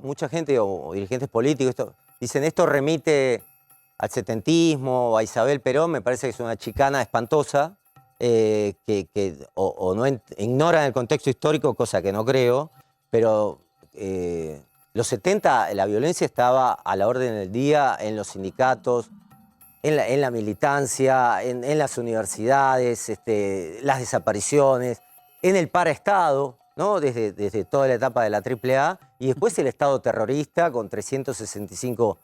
mucha gente o dirigentes políticos dicen esto remite al setentismo, a Isabel Perón, me parece que es una chicana espantosa, o no ignoran el contexto histórico, cosa que no creo, pero los 70 la violencia estaba a la orden del día en los sindicatos, en la militancia, en las universidades, las desapariciones, en el paraestado, ¿no? Desde toda la etapa de la AAA, y después el Estado terrorista con 365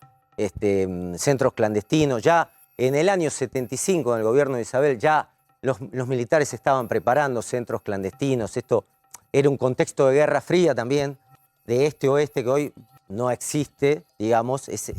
centros clandestinos. Ya en el año 75, en el gobierno de Isabel, ya los militares estaban preparando centros clandestinos. Esto era un contexto de Guerra Fría también, de este-oeste, que hoy no existe, digamos. Es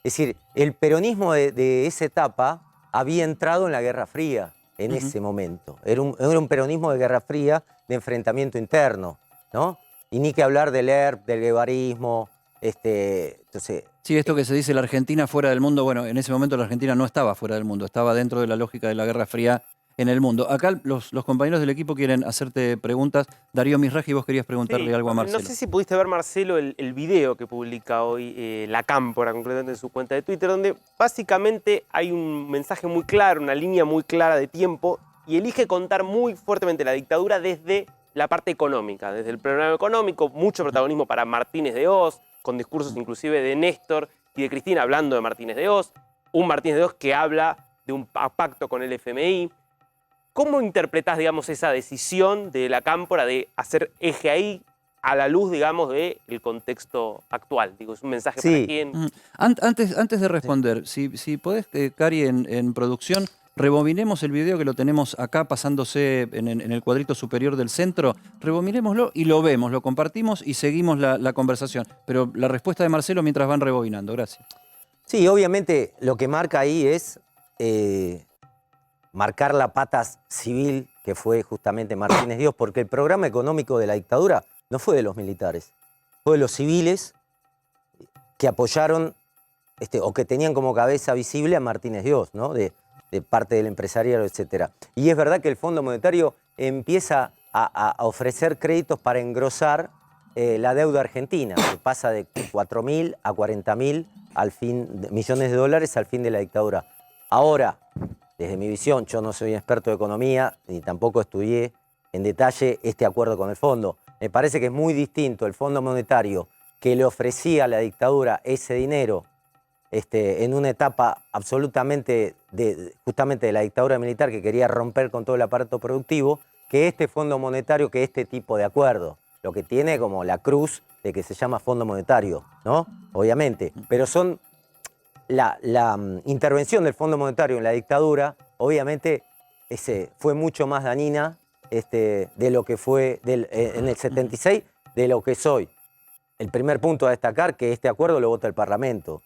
decir, el peronismo de esa etapa había entrado en la Guerra Fría en ese momento. Era un peronismo de Guerra Fría, de enfrentamiento interno, ¿no? Y ni que hablar del ERP, del guevarismo, entonces... Sí, esto que se dice la Argentina fuera del mundo, bueno, en ese momento la Argentina no estaba fuera del mundo, estaba dentro de la lógica de la Guerra Fría en el mundo. Acá los compañeros del equipo quieren hacerte preguntas. Darío Misraji, vos querías preguntarle algo a Marcelo. No sé si pudiste ver, Marcelo, el video que publica hoy La Cámpora, concretamente en su cuenta de Twitter, donde básicamente hay un mensaje muy claro, una línea muy clara de tiempo, y elige contar muy fuertemente la dictadura desde la parte económica, desde el programa económico, mucho protagonismo para Martínez de Oz, con discursos inclusive de Néstor y de Cristina hablando de Martínez de Oz, un Martínez de Oz que habla de un pacto con el FMI. ¿Cómo interpretás, digamos, esa decisión de La Cámpora de hacer eje ahí a la luz, digamos, del contexto actual? Digo, es un mensaje para quién. Antes de responder, si podés, Cari, en producción, rebobinemos el video que lo tenemos acá pasándose en el cuadrito superior del centro, rebobinémoslo y lo vemos, lo compartimos y seguimos la conversación. Pero la respuesta de Marcelo mientras van rebobinando. Gracias. Sí, obviamente lo que marca ahí es marcar la pata civil que fue justamente Martínez de Oz, porque el programa económico de la dictadura no fue de los militares, fue de los civiles que apoyaron o que tenían como cabeza visible a Martínez de Oz, ¿no? De parte del empresariado, etc. Y es verdad que el Fondo Monetario empieza a ofrecer créditos para engrosar la deuda argentina, que pasa de 4.000 a 40.000 millones de dólares al fin de la dictadura. Ahora, desde mi visión, yo no soy un experto de economía, ni tampoco estudié en detalle este acuerdo con el fondo. Me parece que es muy distinto el Fondo Monetario que le ofrecía a la dictadura ese dinero en una etapa absolutamente justamente de la dictadura militar que quería romper con todo el aparato productivo, que este Fondo Monetario, que este tipo de acuerdo. Lo que tiene como la cruz de que se llama Fondo Monetario, ¿no? Obviamente. Pero son la intervención del Fondo Monetario en la dictadura, obviamente, fue mucho más dañina de lo que fue en el 76 de lo que es hoy. El primer punto a destacar que este acuerdo lo vota el Parlamento.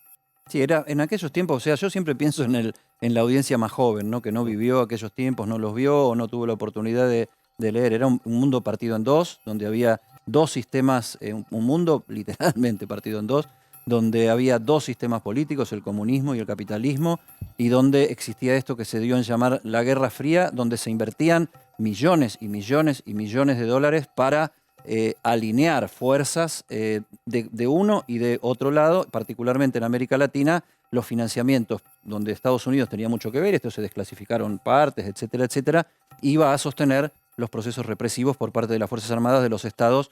Sí, era en aquellos tiempos, o sea, yo siempre pienso en la audiencia más joven, ¿no? Que no vivió aquellos tiempos, no los vio o no tuvo la oportunidad de leer. Era un mundo partido en dos, donde había dos sistemas, un mundo literalmente partido en dos, donde había dos sistemas políticos, el comunismo y el capitalismo, y donde existía esto que se dio en llamar la Guerra Fría, donde se invertían millones y millones y millones de dólares para alinear fuerzas de uno y de otro lado, particularmente en América Latina, los financiamientos donde Estados Unidos tenía mucho que ver, esto se desclasificaron partes, etcétera, etcétera, iba a sostener los procesos represivos por parte de las Fuerzas Armadas de los estados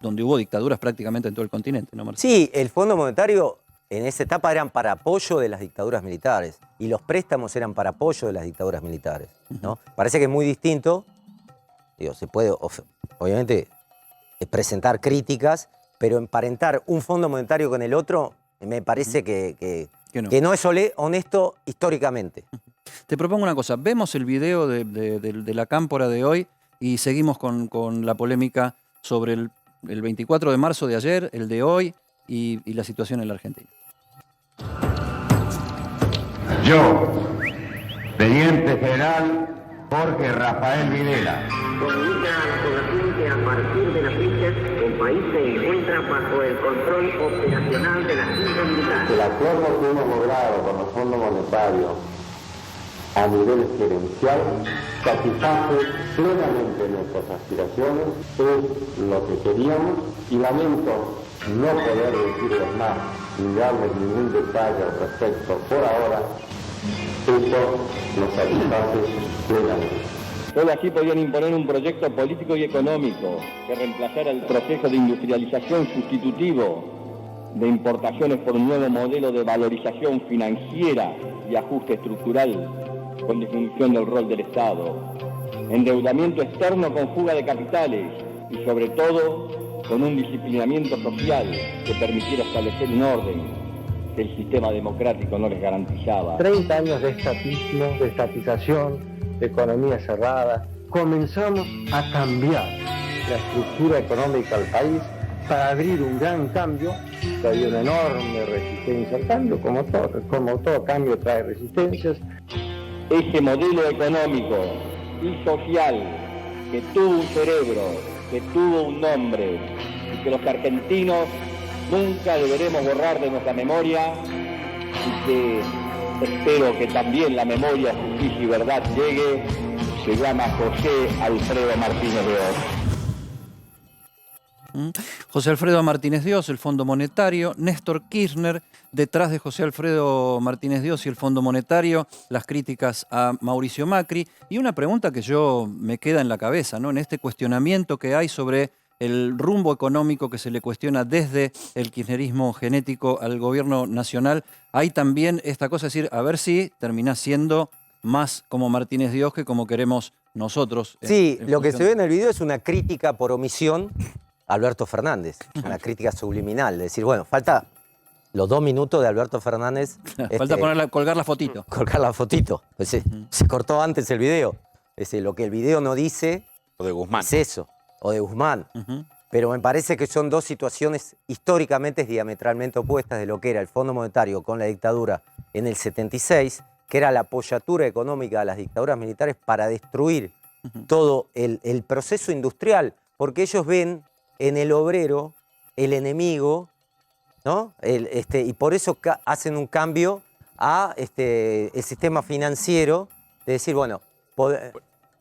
donde hubo dictaduras prácticamente en todo el continente, ¿no, Marcelo? Sí, el Fondo Monetario en esa etapa eran para apoyo de las dictaduras militares y los préstamos eran para apoyo de las dictaduras militares, ¿no? Parece que es muy distinto, digo, se puede, obviamente, presentar críticas, pero emparentar un Fondo Monetario con el otro me parece que no es honesto históricamente. Te propongo una cosa, vemos el video de La Cámpora de hoy y seguimos con la polémica sobre el 24 de marzo de ayer, el de hoy y la situación en la Argentina. Yo, teniente general Jorge Rafael Videla. Comunica a la población que a partir de las fechas el país se encuentra bajo el control operacional de la Junta Militar. El acuerdo que hemos logrado con el Fondo Monetario a nivel gerencial satisface plenamente nuestras aspiraciones, es lo que queríamos y lamento no poder decirles más ni darles ningún detalle al respecto por ahora, eso nos satisface plenamente. Solo así podían imponer un proyecto político y económico que reemplazara el proceso de industrialización sustitutivo de importaciones por un nuevo modelo de valorización financiera y ajuste estructural con disminución del rol del Estado, endeudamiento externo con fuga de capitales y sobre todo con un disciplinamiento social que permitiera establecer un orden que el sistema democrático no les garantizaba. 30 años de estatismo, de estatización, de economía cerrada. Comenzamos a cambiar la estructura económica del país para abrir un gran cambio, que hay una enorme resistencia al cambio, como todo cambio trae resistencias. Ese modelo económico y social que tuvo un cerebro, que tuvo un nombre y que los argentinos nunca deberemos borrar de nuestra memoria y que espero que también la memoria, justicia y verdad llegue, se llama José Alfredo Martínez de Oz. José Alfredo Martínez de Oz, el Fondo Monetario, Néstor Kirchner, detrás de José Alfredo Martínez de Oz y el Fondo Monetario, las críticas a Mauricio Macri. Y una pregunta que me queda en la cabeza, ¿no? En este cuestionamiento que hay sobre el rumbo económico que se le cuestiona desde el kirchnerismo genético al gobierno nacional, hay también esta cosa, es decir, a ver si termina siendo más como Martínez de Oz que como queremos nosotros. Sí, lo que se ve en el video es una crítica por omisión a Alberto Fernández, una crítica subliminal, de decir, bueno, falta los 2 minutos de Alberto Fernández. Falta colgar la fotito. Colgar la fotito. Se cortó antes el video. Lo que el video no dice O de Guzmán. es eso. O de Guzmán. Pero me parece que son dos situaciones históricamente diametralmente opuestas de lo que era el Fondo Monetario con la dictadura en el 76, que era la apoyatura económica de las dictaduras militares para destruir todo el proceso industrial, porque ellos ven en el obrero el enemigo, ¿no? Y por eso hacen un cambio a el sistema financiero, de decir, bueno,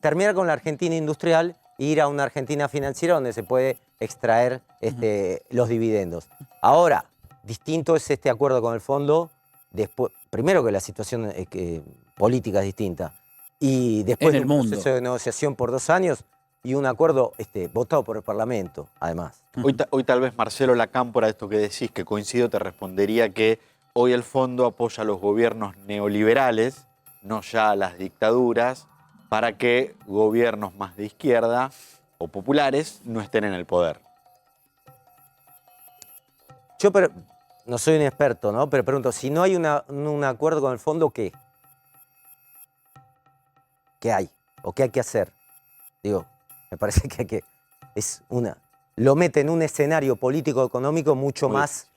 terminar con la Argentina industrial e ir a una Argentina financiera donde se puede extraer los dividendos. Ahora, distinto es este acuerdo con el fondo, después, primero que la situación política es distinta, y después de un proceso de negociación por 2 años y un acuerdo votado por el Parlamento, además. Hoy tal vez Marcelo Lacámpora, esto que decís, que coincido, te respondería que hoy el fondo apoya a los gobiernos neoliberales, no ya a las dictaduras, para que gobiernos más de izquierda o populares no estén en el poder. Yo no soy un experto, ¿no? Pero pregunto, si no hay un acuerdo con el fondo, ¿qué? ¿Qué hay? ¿O qué hay que hacer? Digo, me parece que lo mete en un escenario político-económico mucho más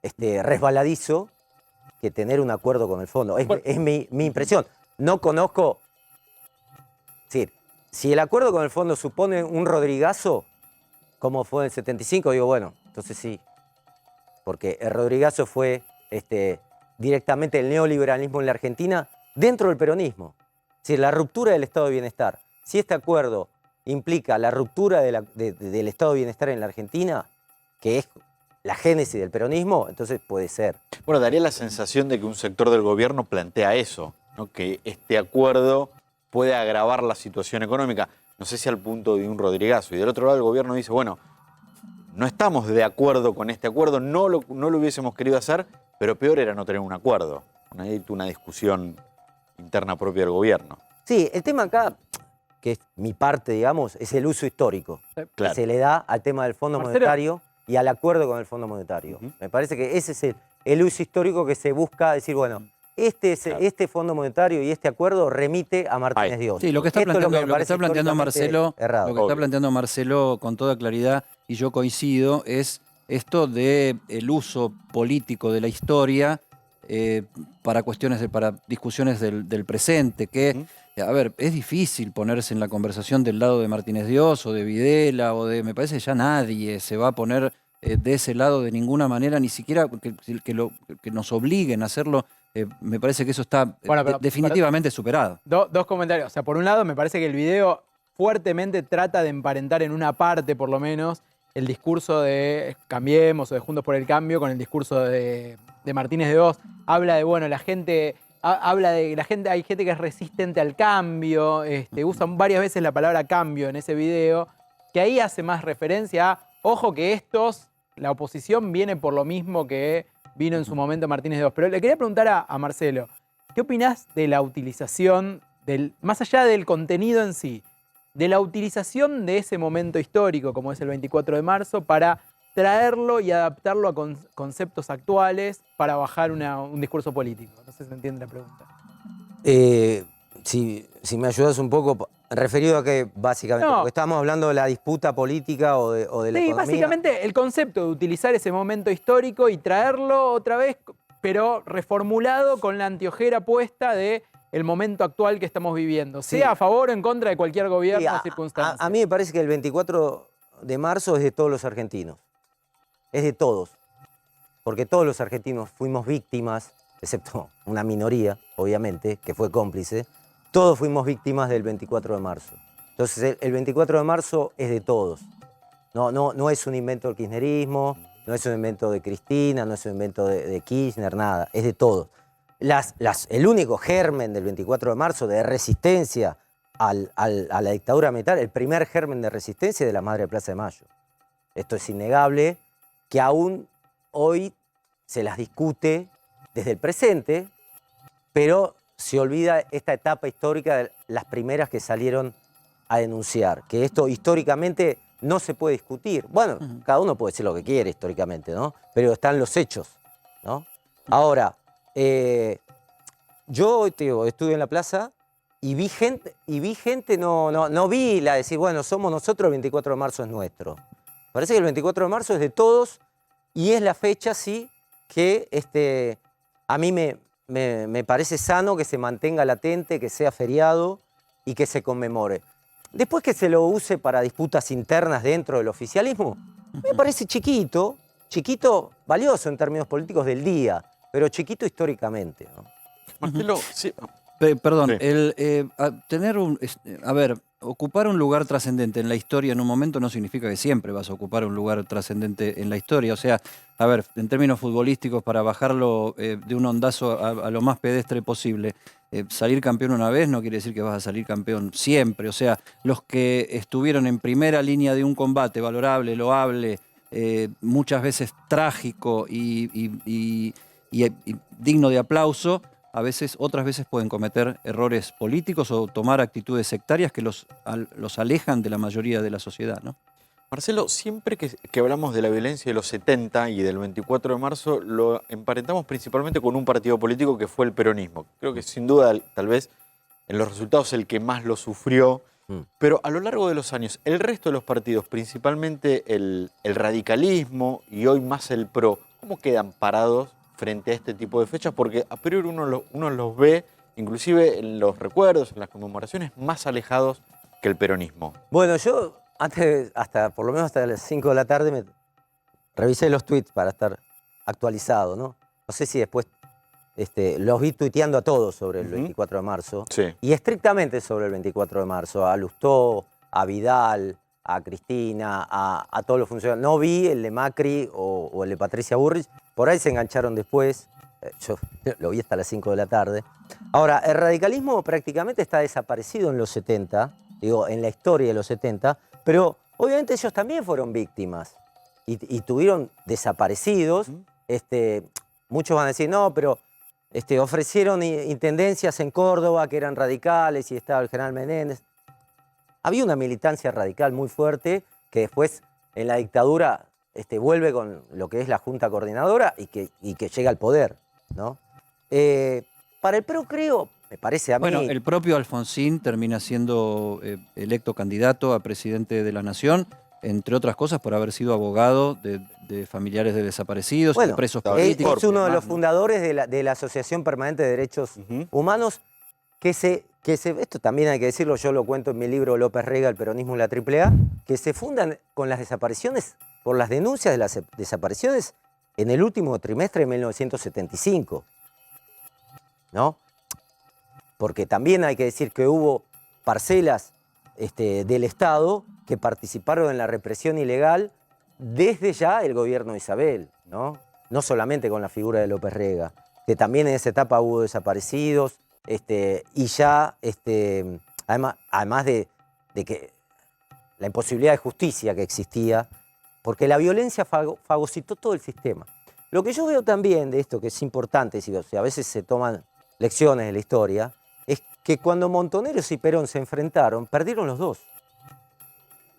resbaladizo que tener un acuerdo con el fondo. Es mi impresión. No conozco. Si el acuerdo con el fondo supone un Rodrigazo, como fue en el 75, digo, bueno, entonces sí. Porque el Rodrigazo fue directamente el neoliberalismo en la Argentina dentro del peronismo. Es decir, la ruptura del Estado de Bienestar. Si este acuerdo implica la ruptura del Estado de Bienestar en la Argentina, que es la génesis del peronismo, entonces puede ser. Bueno, daría la sensación de que un sector del gobierno plantea eso, ¿no? Que este acuerdo puede agravar la situación económica. No sé si al punto de un Rodrigazo. Y del otro lado el gobierno dice, bueno, no estamos de acuerdo con este acuerdo, no lo hubiésemos querido hacer, pero peor era no tener un acuerdo. Una discusión interna propia del gobierno. Sí, el tema acá, que es mi parte, digamos, es el uso histórico que se le da al tema del Fondo Monetario y al acuerdo con el Fondo Monetario. Me parece que ese es el uso histórico que se busca decir, bueno, este Fondo Monetario y este acuerdo remite a Martínez de Oz. Sí, lo que está planteando Marcelo con toda claridad, y yo coincido, es esto del uso político de la historia para discusiones del presente, que, a ver, es difícil ponerse en la conversación del lado de Martínez de Oz o de Videla, me parece que ya nadie se va a poner de ese lado de ninguna manera, ni siquiera que nos obliguen a hacerlo. Me parece que eso está definitivamente superado. Dos comentarios. O sea, por un lado, me parece que el video fuertemente trata de emparentar en una parte, por lo menos, el discurso de Cambiemos o de Juntos por el Cambio con el discurso de Martínez de Oz. Habla de, bueno, la gente... Habla de la gente, hay gente que es resistente al cambio, usan varias veces la palabra cambio en ese video, que ahí hace más referencia a, ojo que la oposición viene por lo mismo que vino en su momento Martínez de Oz. Pero le quería preguntar a Marcelo, ¿qué opinás de la utilización, más allá del contenido en sí, de la utilización de ese momento histórico, como es el 24 de marzo, para traerlo y adaptarlo a conceptos actuales para bajar un discurso político? No sé si se entiende la pregunta. Si me ayudas un poco, referido a que básicamente, No. porque estábamos hablando de la disputa política o de la Sí, economía. básicamente el concepto de utilizar ese momento histórico y traerlo otra vez, pero reformulado con la anteojera puesta de el momento actual que estamos viviendo, Sí. sea a favor o en contra de cualquier gobierno Sí, o circunstancia. a mí me parece que el 24 de marzo es de todos los argentinos. Es de todos. Porque todos los argentinos fuimos víctimas, excepto una minoría, obviamente, que fue cómplice. Todos fuimos víctimas del 24 de marzo. Entonces, el 24 de marzo es de todos. No es un invento del kirchnerismo, no es un invento de Cristina, no es un invento de Kirchner, nada. Es de todos. El único germen del 24 de marzo de resistencia a la dictadura militar, el primer germen de resistencia es de la Madre de Plaza de Mayo. Esto es innegable, que aún hoy se las discute desde el presente, pero se olvida esta etapa histórica de las primeras que salieron a denunciar, que esto históricamente no se puede discutir. Bueno, cada uno puede decir lo que quiere históricamente, ¿no? Pero están los hechos, ¿no? Ahora, yo estuve en la plaza y vi gente, no vi la decir, bueno, somos nosotros, el 24 de marzo es nuestro. Parece que el 24 de marzo es de todos y es la fecha, sí, que a mí me parece sano que se mantenga latente, que sea feriado y que se conmemore. Después que se lo use para disputas internas dentro del oficialismo, me parece chiquito, valioso en términos políticos del día, pero chiquito históricamente, ¿no? Marcelo, sí. Perdón, Sí. ocupar un lugar trascendente en la historia en un momento no significa que siempre vas a ocupar un lugar trascendente en la historia. O sea, a ver, en términos futbolísticos, para bajarlo de un ondazo a lo más pedestre posible, salir campeón una vez no quiere decir que vas a salir campeón siempre. O sea, los que estuvieron en primera línea de un combate valorable, loable, muchas veces trágico y digno de aplauso, otras veces pueden cometer errores políticos o tomar actitudes sectarias que los alejan de la mayoría de la sociedad, ¿no? Marcelo, siempre que hablamos de la violencia de los 70 y del 24 de marzo, lo emparentamos principalmente con un partido político que fue el peronismo. Creo que sin duda, tal vez, en los resultados el que más lo sufrió. Pero a lo largo de los años, el resto de los partidos, principalmente el radicalismo y hoy más el PRO, ¿cómo quedan parados frente a este tipo de fechas? Porque a priori uno los ve, inclusive en los recuerdos, en las conmemoraciones, más alejados que el peronismo. Bueno, yo por lo menos hasta las 5 de la tarde me revisé los tweets para estar actualizado, ¿no? No sé si después los vi tuiteando a todos sobre el 24 de marzo. Sí. Y estrictamente sobre el 24 de marzo. A Lustó, a Vidal, a Cristina, a todos los funcionarios. No vi el de Macri o el de Patricia Bullrich. Por ahí se engancharon después. Yo lo vi hasta las 5 de la tarde. Ahora, el radicalismo prácticamente está desaparecido en los 70, en la historia de los 70, pero obviamente ellos también fueron víctimas y tuvieron desaparecidos. Muchos van a decir, no, pero ofrecieron intendencias en Córdoba que eran radicales y estaba el general Menéndez. Había una militancia radical muy fuerte que después en la dictadura vuelve con lo que es la Junta Coordinadora y que llega al poder, ¿no? Para el PRO creo, me parece a mí... Bueno, el propio Alfonsín termina siendo electo candidato a presidente de la Nación, entre otras cosas por haber sido abogado de familiares de desaparecidos, y de presos políticos. Es uno de los fundadores de la Asociación Permanente de Derechos Humanos, esto también hay que decirlo, yo lo cuento en mi libro López Rega, el peronismo y la AAA, que se fundan con las desapariciones, por las denuncias de las desapariciones en el último trimestre de 1975, ¿no? Porque también hay que decir que hubo parcelas del Estado que participaron en la represión ilegal desde ya el gobierno de Isabel, ¿no? No solamente con la figura de López Rega, que también en esa etapa hubo desaparecidos, y ya, además de que la imposibilidad de justicia que existía, porque la violencia fagocitó todo el sistema. Lo que yo veo también de esto, que es importante, si a veces se toman lecciones de la historia, es que cuando Montoneros y Perón se enfrentaron, perdieron los dos.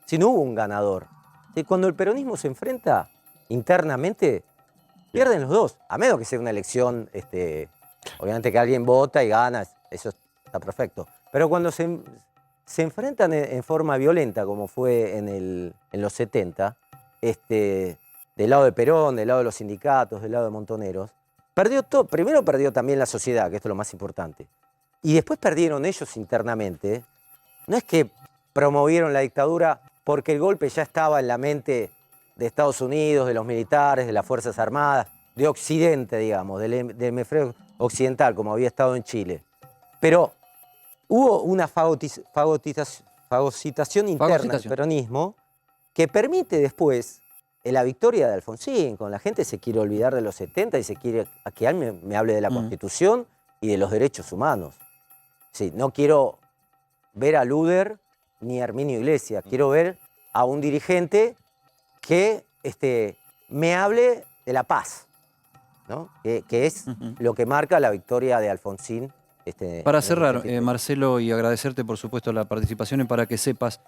Si no hubo un ganador. Y cuando el peronismo se enfrenta internamente, pierden los dos. A menos que sea una elección, obviamente que alguien vota y gana, eso está perfecto. Pero cuando se enfrentan en forma violenta, como fue en los 70, del lado de Perón, del lado de los sindicatos, del lado de Montoneros, perdió todo. Primero perdió también la sociedad, que esto es lo más importante. Y después perdieron ellos internamente. No es que promovieron la dictadura porque el golpe ya estaba en la mente de Estados Unidos, de los militares, de las Fuerzas Armadas, de Occidente, digamos, del hemisferio occidental, como había estado en Chile. Pero hubo una fagocitación interna del peronismo que permite después la victoria de Alfonsín. Con la gente se quiere olvidar de los 70 y se quiere que alguien me hable de la Constitución y de los derechos humanos. Sí, no quiero ver a Luder ni a Herminio Iglesias, quiero ver a un dirigente que me hable de la paz, ¿no? Que es lo que marca la victoria de Alfonsín. Para cerrar, Marcelo, y agradecerte por supuesto la participación y para que sepas,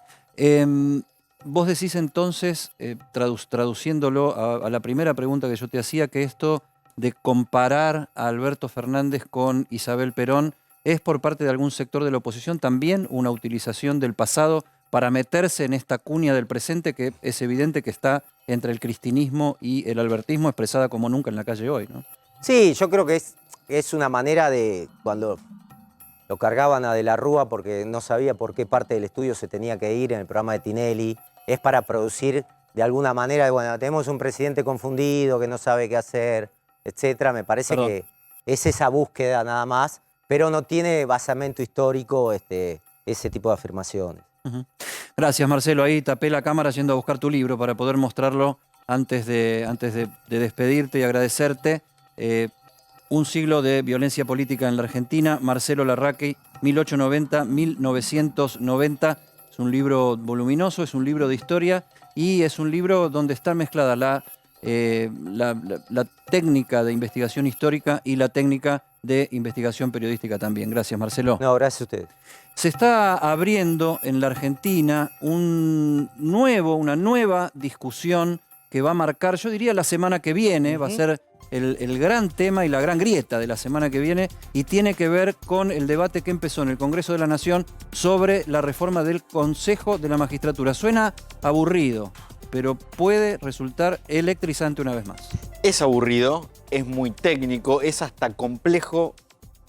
vos decís entonces, traduciéndolo a la primera pregunta que yo te hacía, que esto de comparar a Alberto Fernández con Isabel Perón es por parte de algún sector de la oposición también una utilización del pasado para meterse en esta cuña del presente que es evidente que está entre el cristinismo y el albertismo expresada como nunca en la calle hoy, ¿no? Sí, yo creo que es una manera de, cuando lo cargaban a De la Rúa porque no sabía por qué parte del estudio se tenía que ir en el programa de Tinelli, es para producir de alguna manera, bueno, tenemos un presidente confundido que no sabe qué hacer, etcétera. Me parece que es esa búsqueda nada más, pero no tiene basamento histórico ese tipo de afirmaciones. Gracias, Marcelo. Ahí tapé la cámara yendo a buscar tu libro para poder mostrarlo antes de despedirte y agradecerte. Un siglo de violencia política en la Argentina, Marcelo Larraqui, 1890-1990. Es un libro voluminoso, es un libro de historia y es un libro donde está mezclada la técnica de investigación histórica y la técnica de investigación periodística también. Gracias, Marcelo. No, gracias a ustedes. Se está abriendo en la Argentina una nueva discusión que va a marcar, yo diría, la semana que viene, va a ser el gran tema y la gran grieta de la semana que viene, y tiene que ver con el debate que empezó en el Congreso de la Nación sobre la reforma del Consejo de la Magistratura. Suena aburrido, pero puede resultar electrizante una vez más. Es aburrido, es muy técnico, es hasta complejo,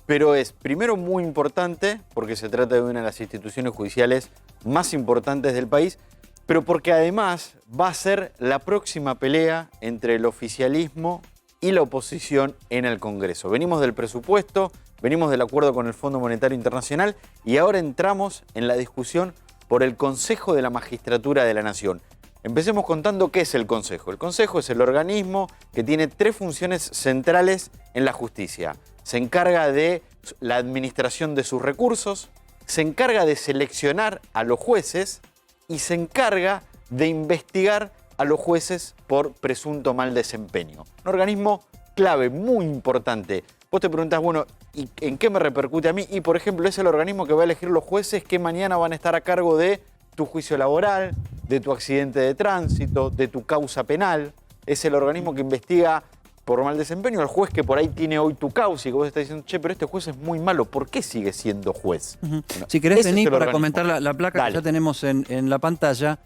pero es primero muy importante porque se trata de una de las instituciones judiciales más importantes del país, pero porque además va a ser la próxima pelea entre el oficialismo y la oposición en el Congreso. Venimos del presupuesto, venimos del acuerdo con el Fondo Monetario Internacional y ahora entramos en la discusión por el Consejo de la Magistratura de la Nación. Empecemos contando qué es el Consejo. El Consejo es el organismo que tiene 3 funciones centrales en la justicia. Se encarga de la administración de sus recursos, se encarga de seleccionar a los jueces y se encarga de investigar a los jueces por presunto mal desempeño. Un organismo clave, muy importante. Vos te preguntás, bueno, ¿y en qué me repercute a mí? Y, por ejemplo, es el organismo que va a elegir los jueces que mañana van a estar a cargo de tu juicio laboral, de tu accidente de tránsito, de tu causa penal. Es el organismo que investiga por mal desempeño al juez que por ahí tiene hoy tu causa y que vos estás diciendo, che, pero este juez es muy malo, ¿por qué sigue siendo juez? Bueno, si querés venir para comentar la placa que ya tenemos en la pantalla,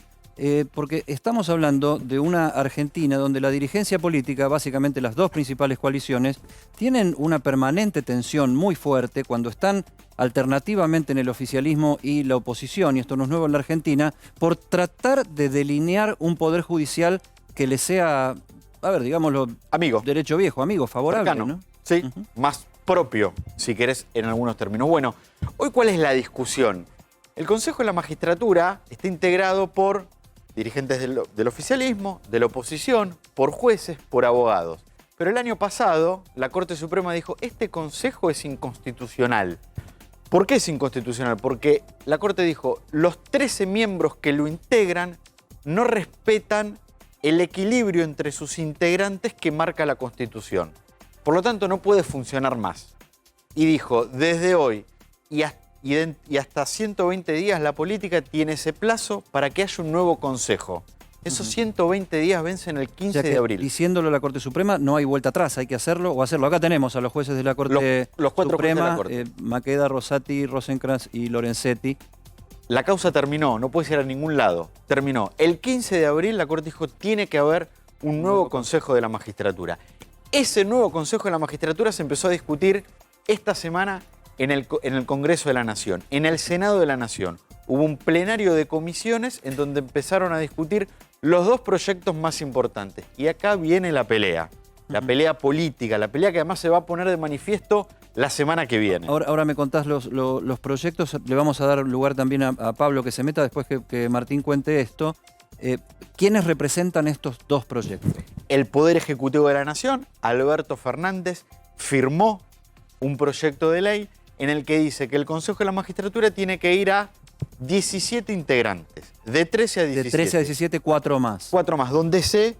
porque estamos hablando de una Argentina donde la dirigencia política, básicamente las 2 principales coaliciones, tienen una permanente tensión muy fuerte cuando están alternativamente en el oficialismo y la oposición, y esto no es nuevo en la Argentina, por tratar de delinear un poder judicial que le sea, a ver, digámoslo, amigo, derecho viejo, amigo, favorable, cercano, ¿no? Sí, más propio, si querés, en algunos términos. Bueno, hoy, ¿cuál es la discusión? El Consejo de la Magistratura está integrado por dirigentes del oficialismo, de la oposición, por jueces, por abogados. Pero el año pasado la Corte Suprema dijo, este consejo es inconstitucional. ¿Por qué es inconstitucional? Porque la Corte dijo, los 13 miembros que lo integran no respetan el equilibrio entre sus integrantes que marca la Constitución. Por lo tanto, no puede funcionar más. Y dijo, desde hoy y hasta 120 días la política tiene ese plazo para que haya un nuevo consejo. Esos 120 días vencen el 15 de abril. Diciéndolo a la Corte Suprema, no hay vuelta atrás, hay que hacerlo o hacerlo. Acá tenemos a los jueces de la Corte los 4 Suprema, jueces de la Corte. Maqueda, Rosati, Rosenkrantz y Lorenzetti. La causa terminó, no puede ir a ningún lado. Terminó. El 15 de abril la Corte dijo, tiene que haber un nuevo Consejo de la Magistratura. Ese nuevo Consejo de la Magistratura se empezó a discutir esta semana en el Congreso de la Nación, en el Senado de la Nación. Hubo un plenario de comisiones en donde empezaron a discutir los 2 proyectos más importantes. Y acá viene la pelea política, la pelea que además se va a poner de manifiesto la semana que viene. Ahora me contás los proyectos, le vamos a dar lugar también a Pablo que se meta después que Martín cuente esto. ¿Quiénes representan estos 2 proyectos? El Poder Ejecutivo de la Nación, Alberto Fernández, firmó un proyecto de ley en el que dice que el Consejo de la Magistratura tiene que ir a 17 integrantes, de 13 a 17. De 13 a 17, 4 más. 4 más, donde se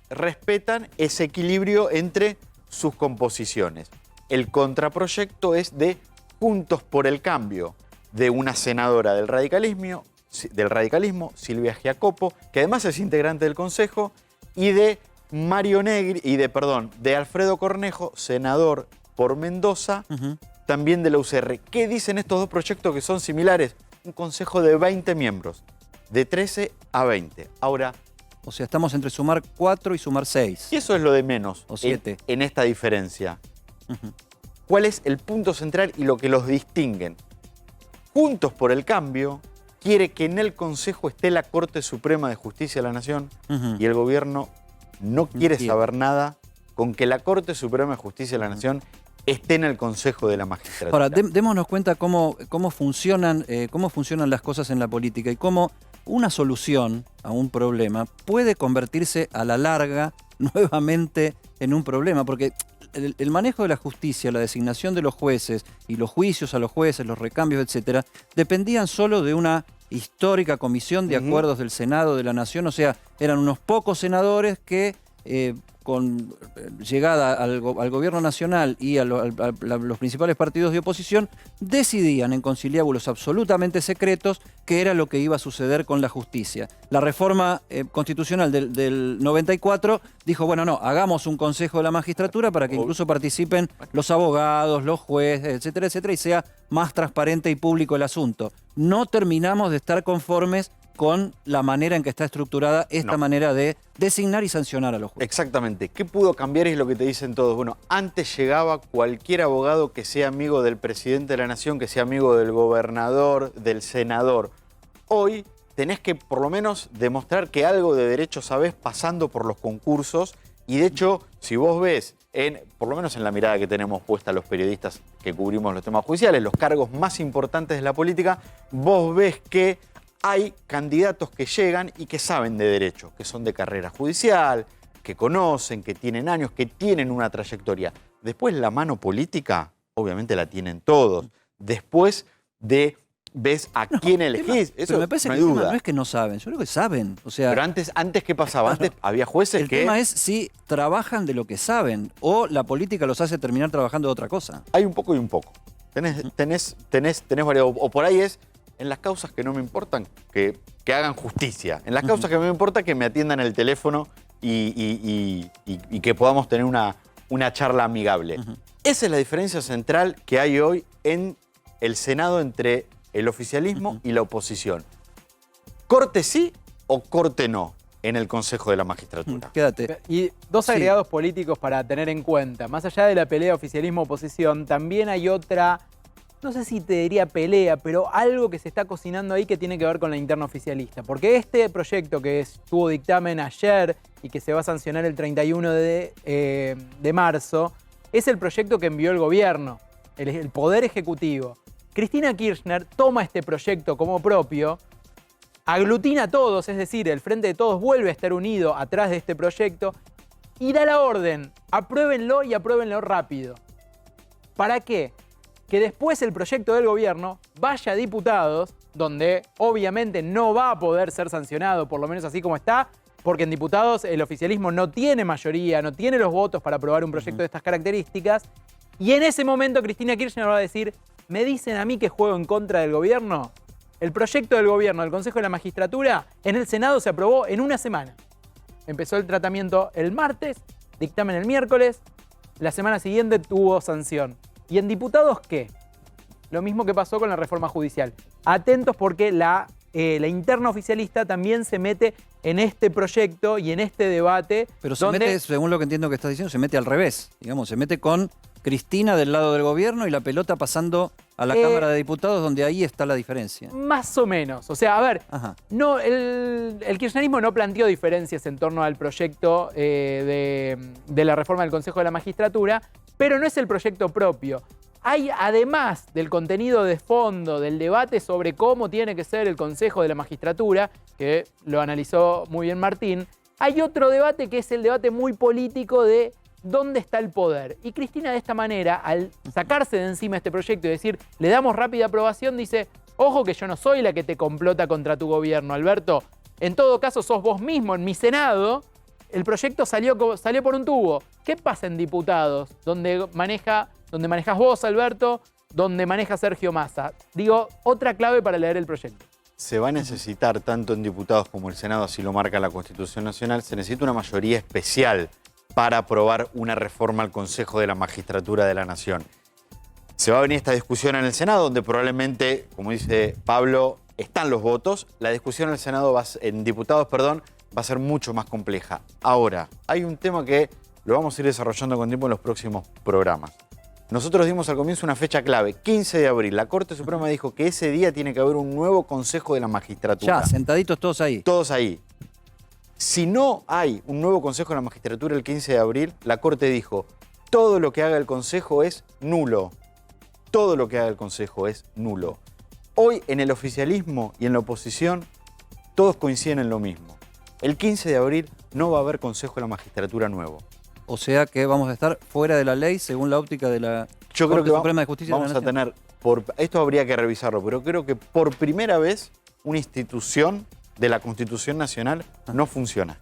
respetan ese equilibrio entre sus composiciones. El contraproyecto es de Juntos por el Cambio, de una senadora del radicalismo, Silvia Giacopo, que además es integrante del Consejo, y de Mario Negri, de Alfredo Cornejo, senador por Mendoza, también de la UCR. ¿Qué dicen estos 2 proyectos que son similares? Un consejo de 20 miembros, de 13 a 20. Ahora, o sea, estamos entre sumar 4 y sumar 6. Y eso es lo de menos o 7 en esta diferencia. ¿Cuál es el punto central y lo que los distinguen? Juntos por el Cambio quiere que en el Consejo esté la Corte Suprema de Justicia de la Nación y el gobierno no quiere saber nada con que la Corte Suprema de Justicia de la Nación esté en el Consejo de la Magistratura. Ahora, démonos cuenta cómo funcionan las cosas en la política y cómo una solución a un problema puede convertirse a la larga nuevamente en un problema, porque el manejo de la justicia, la designación de los jueces y los juicios a los jueces, los recambios, etcétera, dependían solo de una histórica comisión de acuerdos del Senado de la Nación. O sea, eran unos pocos senadores que con llegada al gobierno nacional y a los principales partidos de oposición, decidían en conciliábulos absolutamente secretos qué era lo que iba a suceder con la justicia. La reforma constitucional del 94 dijo, bueno, no, hagamos un consejo de la magistratura para que incluso participen los abogados, los jueces, etcétera, etcétera, y sea más transparente y público el asunto. No terminamos de estar conformes con la manera en que está estructurada esta manera de designar y sancionar a los jueces. Exactamente. ¿Qué pudo cambiar? Es lo que te dicen todos. Bueno, antes llegaba cualquier abogado que sea amigo del presidente de la Nación, que sea amigo del gobernador, del senador. Hoy tenés que por lo menos demostrar que algo de derecho sabés pasando por los concursos. Y de hecho, si vos ves, por lo menos en la mirada que tenemos puesta los periodistas que cubrimos los temas judiciales, los cargos más importantes de la política, vos ves que hay candidatos que llegan y que saben de derecho, que son de carrera judicial, que conocen, que tienen años, que tienen una trayectoria. Después la mano política, obviamente la tienen todos. Después ves a quién elegís. Eso me parece no que hay el tema duda. no es que no saben, yo creo que saben. O sea, pero antes ¿qué pasaba? Antes había jueces el que... El tema es si trabajan de lo que saben o la política los hace terminar trabajando de otra cosa. Hay un poco y un poco. Tenés varios... O por ahí es... En las causas que no me importan, que hagan justicia. En las causas que me importa, que me atiendan el teléfono y que podamos tener una charla amigable. Esa es la diferencia central que hay hoy en el Senado entre el oficialismo y la oposición. ¿Corte sí o corte no en el Consejo de la Magistratura? Quédate. Y 2 agregados políticos para tener en cuenta. Más allá de la pelea oficialismo-oposición, también hay otra... No sé si te diría pelea, pero algo que se está cocinando ahí que tiene que ver con la interna oficialista. Porque este proyecto que tuvo dictamen ayer y que se va a sancionar el 31 de marzo, es el proyecto que envió el gobierno, el Poder Ejecutivo. Cristina Kirchner toma este proyecto como propio, aglutina a todos, es decir, el Frente de Todos vuelve a estar unido atrás de este proyecto y da la orden, apruébenlo y apruébenlo rápido. ¿Para qué? Que después el proyecto del gobierno vaya a diputados, donde obviamente no va a poder ser sancionado, por lo menos así como está, porque en diputados el oficialismo no tiene mayoría, no tiene los votos para aprobar un proyecto de estas características, y en ese momento Cristina Kirchner va a decir, ¿me dicen a mí que juego en contra del gobierno? El proyecto del gobierno del Consejo de la Magistratura en el Senado se aprobó en una semana. Empezó el tratamiento el martes, dictamen el miércoles, la semana siguiente tuvo sanción. ¿Y en diputados qué? Lo mismo que pasó con la reforma judicial. Atentos porque la interna oficialista también se mete en este proyecto y en este debate. Pero se mete, según lo que entiendo que estás diciendo, se mete al revés. Digamos, se mete con Cristina del lado del gobierno y la pelota pasando a la Cámara de Diputados, donde ahí está la diferencia. Más o menos. O sea, a ver, no, el kirchnerismo no planteó diferencias en torno al proyecto de la reforma del Consejo de la Magistratura, pero no es el proyecto propio. Hay, además del contenido de fondo, del debate sobre cómo tiene que ser el Consejo de la Magistratura, que lo analizó muy bien Martín, hay otro debate que es el debate muy político de dónde está el poder. Y Cristina de esta manera, al sacarse de encima este proyecto y decir, le damos rápida aprobación, dice, ojo que yo no soy la que te complota contra tu gobierno, Alberto. En todo caso, sos vos mismo en mi Senado. El proyecto salió por un tubo. ¿Qué pasa en diputados? Donde manejas vos, Alberto, donde maneja Sergio Massa. Digo, otra clave para leer el proyecto. Se va a necesitar, tanto en diputados como el Senado, así lo marca la Constitución Nacional, se necesita una mayoría especial para aprobar una reforma al Consejo de la Magistratura de la Nación. Se va a venir esta discusión en el Senado, donde probablemente, como dice Pablo, están los votos. La discusión en el Senado, en diputados, perdón, va a ser mucho más compleja. Ahora, hay un tema que lo vamos a ir desarrollando con tiempo en los próximos programas. Nosotros dimos al comienzo una fecha clave, 15 de abril. La Corte Suprema dijo que ese día tiene que haber un nuevo Consejo de la Magistratura. Ya, sentaditos todos ahí. Todos ahí. Si no hay un nuevo Consejo de la Magistratura el 15 de abril, la Corte dijo, todo lo que haga el Consejo es nulo. Todo lo que haga el Consejo es nulo. Hoy en el oficialismo y en la oposición, todos coinciden en lo mismo. El 15 de abril no va a haber Consejo de la Magistratura nuevo. O sea que vamos a estar fuera de la ley según la óptica de la Corte Suprema de Justicia de la Nación. Vamos a tener, esto habría que revisarlo, pero creo que por primera vez una institución de la Constitución Nacional no funciona.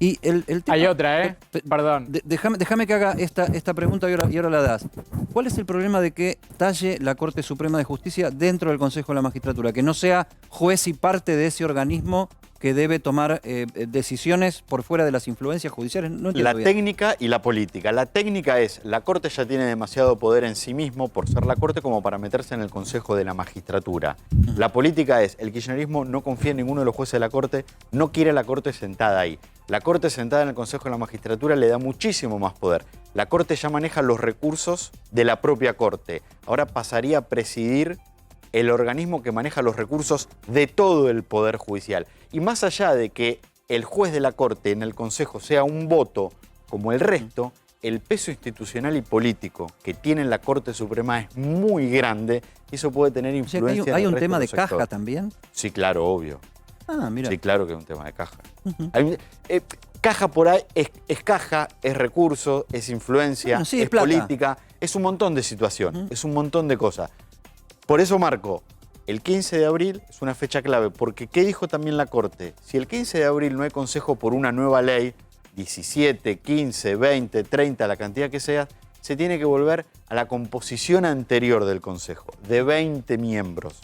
Y el tema, hay otra, perdón. Déjame que haga esta pregunta y ahora la das. ¿Cuál es el problema de que talle la Corte Suprema de Justicia dentro del Consejo de la Magistratura? Que no sea juez y parte de ese organismo que debe tomar decisiones por fuera de las influencias judiciales. No entiendo bien. Técnica y la política. La técnica es, la Corte ya tiene demasiado poder en sí mismo por ser la Corte como para meterse en el Consejo de la Magistratura. La política es, el kirchnerismo no confía en ninguno de los jueces de la Corte, no quiere a la Corte sentada ahí. La Corte sentada en el Consejo de la Magistratura le da muchísimo más poder. La Corte ya maneja los recursos de la propia Corte. Ahora pasaría a presidir el organismo que maneja los recursos de todo el Poder Judicial. Y más allá de que el juez de la Corte en el Consejo sea un voto como el resto, el peso institucional y político que tiene la Corte Suprema es muy grande y eso puede tener influencia. O sea, ¿hay un tema de caja también? Sí, claro, obvio. Ah, mira. Sí, claro que es un tema de caja. Caja por ahí es caja, es recurso, es influencia, bueno, sí, es política, es un montón de situaciones, es un montón de cosas. Por eso, Marco, el 15 de abril es una fecha clave, porque ¿qué dijo también la Corte? Si el 15 de abril no hay consejo por una nueva ley, 17, 15, 20, 30, la cantidad que sea, se tiene que volver a la composición anterior del consejo, de 20 miembros.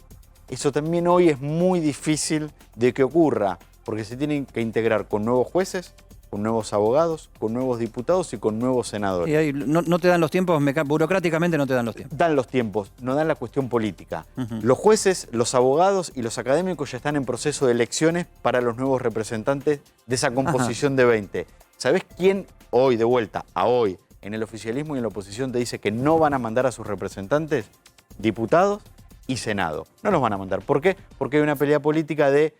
Eso también hoy es muy difícil de que ocurra, porque se tienen que integrar con nuevos jueces, con nuevos abogados, con nuevos diputados y con nuevos senadores. Y ahí no te dan los tiempos, burocráticamente no te dan los tiempos. Dan los tiempos, no dan la cuestión política. Los jueces, los abogados y los académicos ya están en proceso de elecciones para los nuevos representantes de esa composición de 20. ¿Sabés quién hoy, de vuelta a hoy, en el oficialismo y en la oposición te dice que no van a mandar a sus representantes? Diputados y Senado. No los van a mandar. ¿Por qué? Porque hay una pelea política de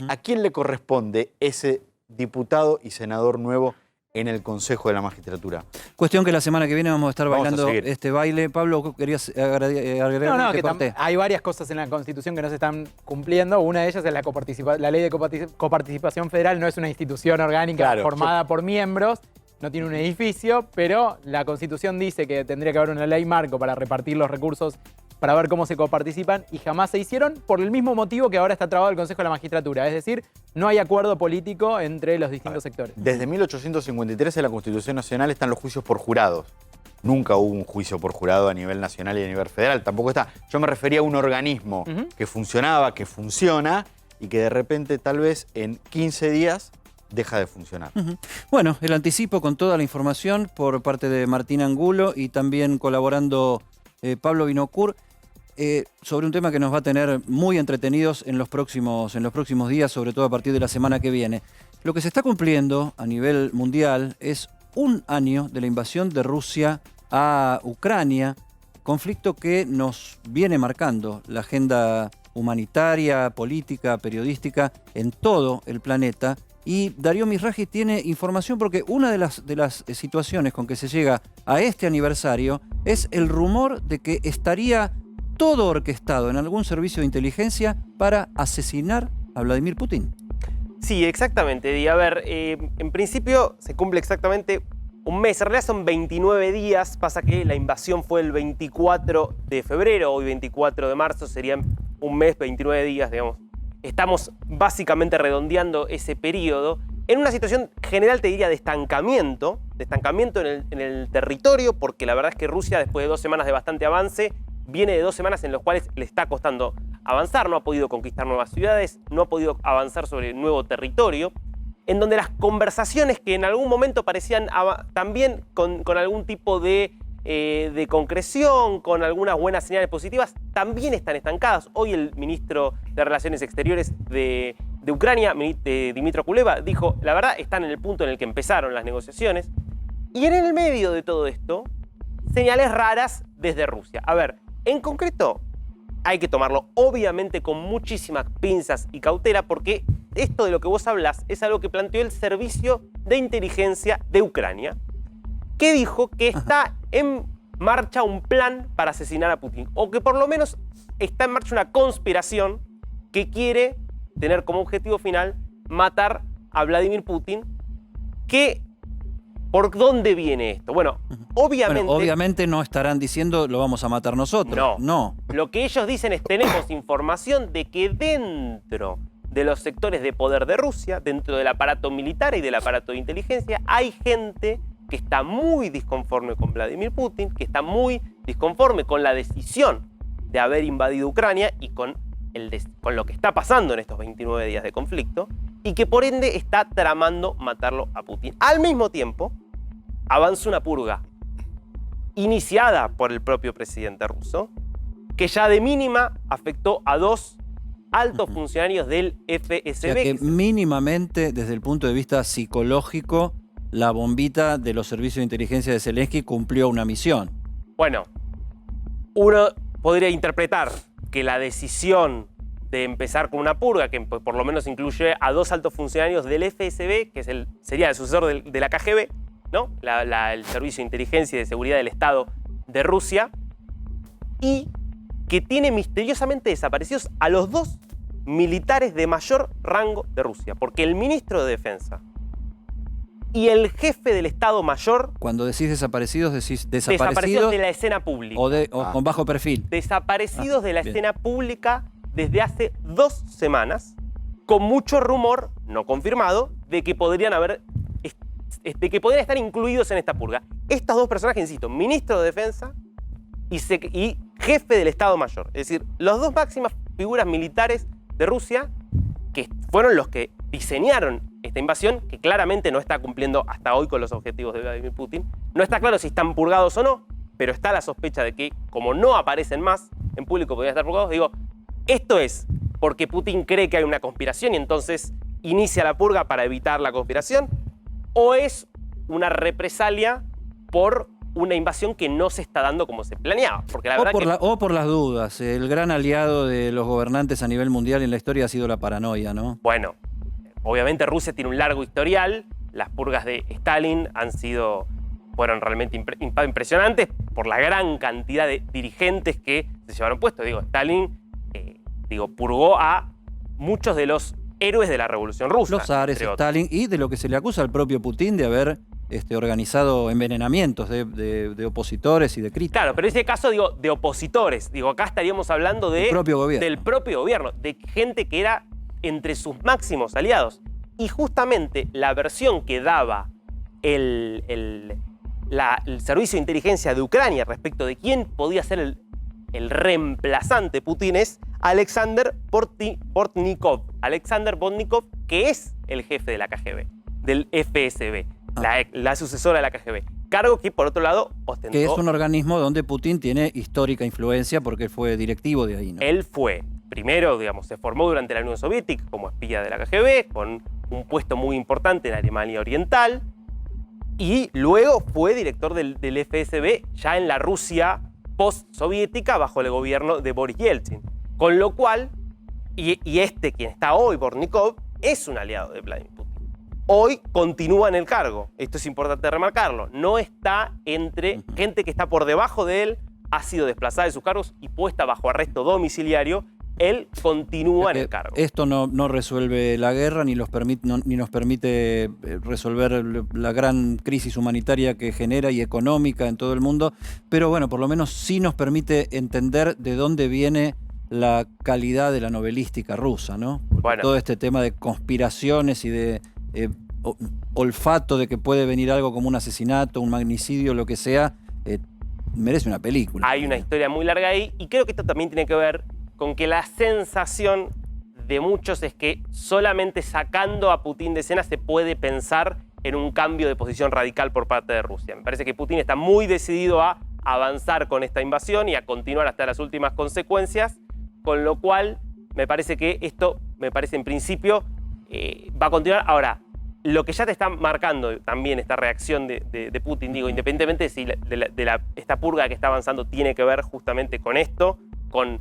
a quién le corresponde ese diputado y senador nuevo en el Consejo de la Magistratura. Cuestión que la semana que viene vamos a estar Vamos a bailando seguir. este baile. Pablo, ¿querías agregar? No, Te que corté. hay varias cosas en la Constitución que no se están cumpliendo. Una de ellas es la ley de coparticipación federal. No es una institución orgánica Claro, formada por miembros, no tiene un edificio, pero la Constitución dice que tendría que haber una ley marco para repartir los recursos para ver cómo se coparticipan, y jamás se hicieron por el mismo motivo que ahora está trabado el Consejo de la Magistratura. Es decir, no hay acuerdo político entre los distintos sectores. Desde 1853 en la Constitución Nacional están los juicios por jurados. Nunca hubo un juicio por jurado a nivel nacional y a nivel federal. Tampoco está. Yo me refería a un organismo que funcionaba, que funciona, y que de repente, tal vez en 15 días, deja de funcionar. Bueno, el anticipo con toda la información por parte de Martín Angulo y también colaborando Pablo Vinocourt sobre un tema que nos va a tener muy entretenidos en los próximos días, sobre todo a partir de la semana que viene. Lo que se está cumpliendo a nivel mundial es un año de la invasión de Rusia a Ucrania, conflicto que nos viene marcando la agenda humanitaria, política, periodística en todo el planeta. Y Darío Mizrahi tiene información porque una de las situaciones con que se llega a este aniversario es el rumor de que estaría todo orquestado en algún servicio de inteligencia para asesinar a Vladimir Putin. Sí, exactamente. Y a ver, en principio se cumple exactamente un mes. En realidad son 29 días. Pasa que la invasión fue el 24 de febrero. Hoy 24 de marzo serían un mes, 29 días, digamos. Estamos básicamente redondeando ese periodo en una situación general, te diría, de estancamiento en el territorio, porque la verdad es que Rusia, después de 2 semanas de bastante avance, viene de 2 semanas en las cuales le está costando avanzar, no ha podido conquistar nuevas ciudades, no ha podido avanzar sobre nuevo territorio, en donde las conversaciones que en algún momento parecían también con algún tipo de concreción, con algunas buenas señales positivas, también están estancadas. Hoy el ministro de Relaciones Exteriores de Ucrania, Dmytro Kuleba, dijo, la verdad, están en el punto en el que empezaron las negociaciones. Y en el medio de todo esto, señales raras desde Rusia. A ver, en concreto, hay que tomarlo obviamente con muchísimas pinzas y cautela, porque esto de lo que vos hablás es algo que planteó el Servicio de Inteligencia de Ucrania, que dijo que está en marcha un plan para asesinar a Putin, o que por lo menos está en marcha una conspiración que quiere tener como objetivo final matar a Vladimir Putin. ¿Por dónde viene esto? Bueno, obviamente no estarán diciendo lo vamos a matar nosotros. No. Lo que ellos dicen es tenemos información de que dentro de los sectores de poder de Rusia, dentro del aparato militar y del aparato de inteligencia, hay gente que está muy disconforme con Vladimir Putin, que está muy disconforme con la decisión de haber invadido Ucrania y con lo que está pasando en estos 29 días de conflicto, y que por ende está tramando matarlo a Putin. Al mismo tiempo, avanza una purga iniciada por el propio presidente ruso, que ya de mínima afectó a 2 altos funcionarios del FSB. O sea que mínimamente, desde el punto de vista psicológico, la bombita de los servicios de inteligencia de Zelensky cumplió una misión. Bueno, uno podría interpretar que la decisión de empezar con una purga, que por lo menos incluye a 2 altos funcionarios del FSB, que sería el sucesor de la KGB, ¿no? El Servicio de Inteligencia y de Seguridad del Estado de Rusia, y que tiene misteriosamente desaparecidos a los 2 militares de mayor rango de Rusia, porque el ministro de Defensa y el jefe del Estado Mayor... Cuando decís desaparecidos, decís desaparecidos de la escena pública. O con bajo perfil. Desaparecidos de la escena pública desde hace 2 semanas, con mucho rumor, no confirmado, de que podrían estar incluidos en esta purga. Estas 2 personajes, insisto, ministro de Defensa y jefe del Estado Mayor. Es decir, las 2 máximas figuras militares de Rusia, que fueron los que diseñaron esta invasión, que claramente no está cumpliendo hasta hoy con los objetivos de Vladimir Putin. No está claro si están purgados o no, pero está la sospecha de que, como no aparecen más en público, podrían estar purgados. Digo, esto es porque Putin cree que hay una conspiración y entonces inicia la purga para evitar la conspiración, o es una represalia por una invasión que no se está dando como se planeaba. Porque la verdad o por las dudas. El gran aliado de los gobernantes a nivel mundial en la historia ha sido la paranoia, ¿no? Bueno, obviamente Rusia tiene un largo historial las purgas de Stalin fueron realmente impresionantes por la gran cantidad de dirigentes que se llevaron puestos. Stalin purgó a muchos de los héroes de la Revolución Rusa. Los zares, Stalin, y de lo que se le acusa al propio Putin de haber organizado envenenamientos de opositores y de críticos. Claro, pero en ese caso, de opositores. Acá estaríamos hablando del propio gobierno, de gente que era entre sus máximos aliados. Y justamente la versión que daba el servicio de inteligencia de Ucrania respecto de quién podía ser el reemplazante Putin es Alexander Bortnikov. Alexander Bortnikov, que es el jefe de la KGB, del FSB, la sucesora de la KGB. Cargo que, por otro lado, ostentó... Que es un organismo donde Putin tiene histórica influencia porque él fue directivo de ahí, ¿no? Él fue, primero, se formó durante la Unión Soviética como espía de la KGB, con un puesto muy importante en Alemania Oriental, y luego fue director del FSB ya en la Rusia post-soviética bajo el gobierno de Boris Yeltsin. Con lo cual, quien está hoy, Bortnikov, es un aliado de Vladimir Putin. Hoy continúa en el cargo. Esto es importante remarcarlo. No está entre gente que está por debajo de él, ha sido desplazada de sus cargos y puesta bajo arresto domiciliario. Él continúa en el cargo. Esto no resuelve la guerra ni nos permite resolver la gran crisis humanitaria que genera y económica en todo el mundo, pero bueno, por lo menos sí nos permite entender de dónde viene la calidad de la novelística rusa, ¿no? Porque todo este tema de conspiraciones y de olfato de que puede venir algo como un asesinato, un magnicidio, lo que sea, merece una película. Hay una historia muy larga ahí y creo que esto también tiene que ver con que la sensación de muchos es que solamente sacando a Putin de escena se puede pensar en un cambio de posición radical por parte de Rusia. Me parece que Putin está muy decidido a avanzar con esta invasión y a continuar hasta las últimas consecuencias, con lo cual me parece que esto, en principio, va a continuar. Ahora, lo que ya te está marcando también esta reacción de Putin, independientemente de si esta purga que está avanzando tiene que ver justamente con esto, con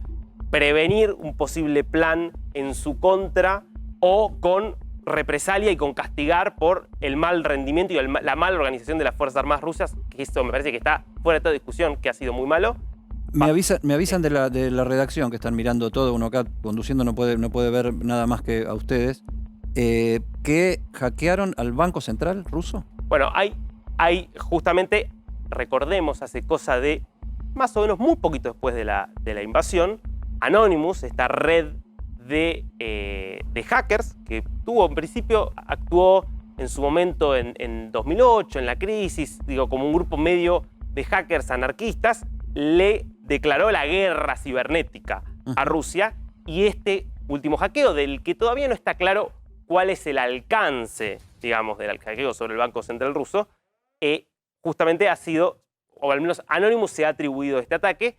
prevenir un posible plan en su contra o con represalia y con castigar por el mal rendimiento y la mala organización de las Fuerzas Armadas rusas, que esto me parece que está fuera de toda discusión, que ha sido muy malo. Me avisan de la redacción, que están mirando todo, uno acá conduciendo no puede ver nada más que a ustedes, que hackearon al Banco Central ruso. Bueno, hay justamente, recordemos, hace cosa de más o menos muy poquito después de la invasión, Anonymous, esta red de hackers que en principio actuó en su momento en 2008, en la crisis, como un grupo medio de hackers anarquistas, le declaró la guerra cibernética a Rusia, y este último hackeo, del que todavía no está claro cuál es el alcance, del hackeo sobre el Banco Central ruso, justamente ha sido, o al menos Anonymous se ha atribuido este ataque.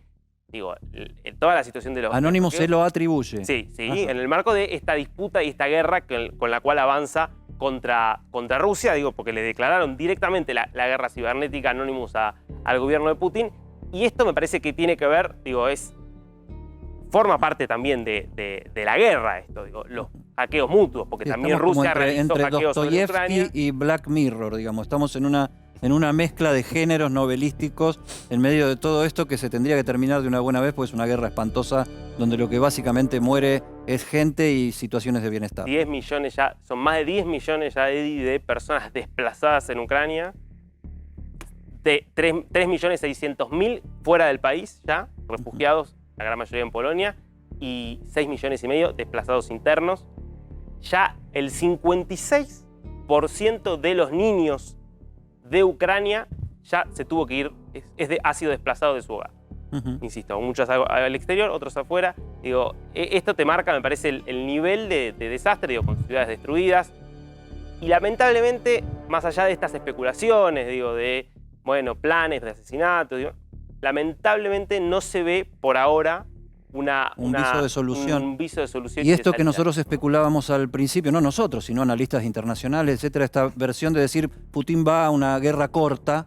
En toda la situación de los... Anonymous se lo atribuye. Sí, en el marco de esta disputa y esta guerra con la cual avanza contra Rusia, porque le declararon directamente la guerra cibernética Anonymous al gobierno de Putin, y esto me parece que tiene que ver, forma parte también de la guerra esto, los hackeos mutuos, porque también Rusia realizó hackeos sobre Ucrania. Y Black Mirror, estamos en una mezcla de géneros novelísticos en medio de todo esto que se tendría que terminar de una buena vez, pues es una guerra espantosa donde lo que básicamente muere es gente y situaciones de bienestar. 10 millones ya, son más de 10 millones ya de personas desplazadas en Ucrania, de 3.600.000 fuera del país ya, refugiados, la gran mayoría en Polonia, y 6,5 millones desplazados internos. Ya el 56% de los niños de Ucrania ya se tuvo que ir, ha sido desplazado de su hogar. Insisto, muchos al exterior, otros afuera. Esto te marca, me parece, el nivel de desastre, con ciudades destruidas. Y lamentablemente, más allá de estas especulaciones, de planes de asesinato, lamentablemente no se ve por ahora un viso de solución. Y esto que nosotros especulábamos al principio, no nosotros, sino analistas internacionales, etcétera, esta versión de decir Putin va a una guerra corta,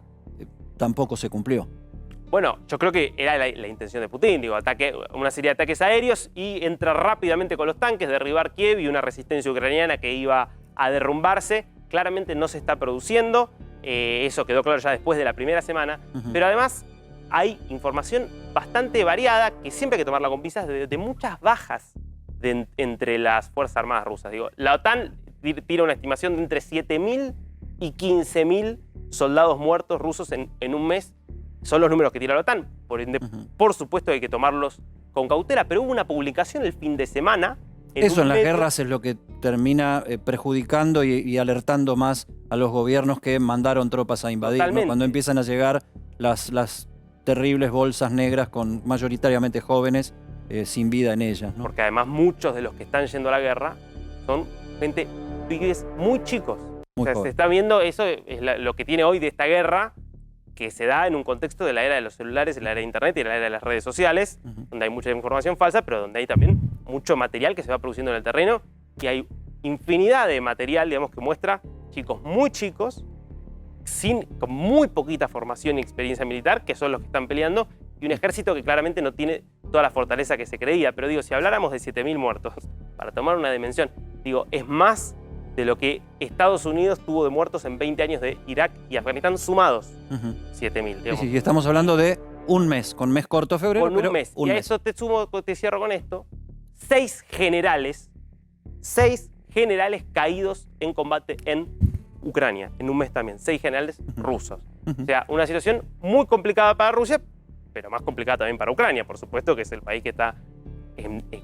tampoco se cumplió. Bueno, yo creo que era la intención de Putin, una serie de ataques aéreos y entrar rápidamente con los tanques, derribar Kiev y una resistencia ucraniana que iba a derrumbarse, claramente no se está produciendo. Eso quedó claro ya después de la primera semana. Pero además hay información bastante variada, que siempre hay que tomarla con pinzas, de muchas bajas entre las Fuerzas Armadas rusas. Digo, la OTAN tira una estimación de entre 7.000 y 15.000 soldados muertos rusos en un mes. Son los números que tira la OTAN. Por ende, por supuesto hay que tomarlos con cautela, pero hubo una publicación el fin de semana. Eso en las guerras es lo que termina perjudicando y alertando más a los gobiernos que mandaron tropas a invadir, ¿no? Cuando empiezan a llegar las terribles bolsas negras con mayoritariamente jóvenes sin vida en ellas, ¿no? Porque además muchos de los que están yendo a la guerra son gente, pibes muy chicos. Muy se está viendo, eso es lo que tiene hoy de esta guerra, que se da en un contexto de la era de los celulares, de la era de internet y de la era de las redes sociales, donde hay mucha información falsa, pero donde hay también mucho material que se va produciendo en el terreno, y hay infinidad de material, digamos, que muestra chicos muy chicos, con muy poquita formación y experiencia militar, que son los que están peleando, y un ejército que claramente no tiene toda la fortaleza que se creía. Pero digo, si habláramos de 7.000 muertos, para tomar una dimensión, digo, es más de lo que Estados Unidos tuvo de muertos en 20 años de Irak y Afganistán sumados. 7.000. Sí, estamos hablando de un mes, con mes corto febrero, con pero un mes. Un y a mes. eso te cierro con esto. 6 generales caídos en combate en Ucrania, en un mes también. 6 generales rusos. O sea, una situación muy complicada para Rusia, pero más complicada también para Ucrania, por supuesto, que es el país que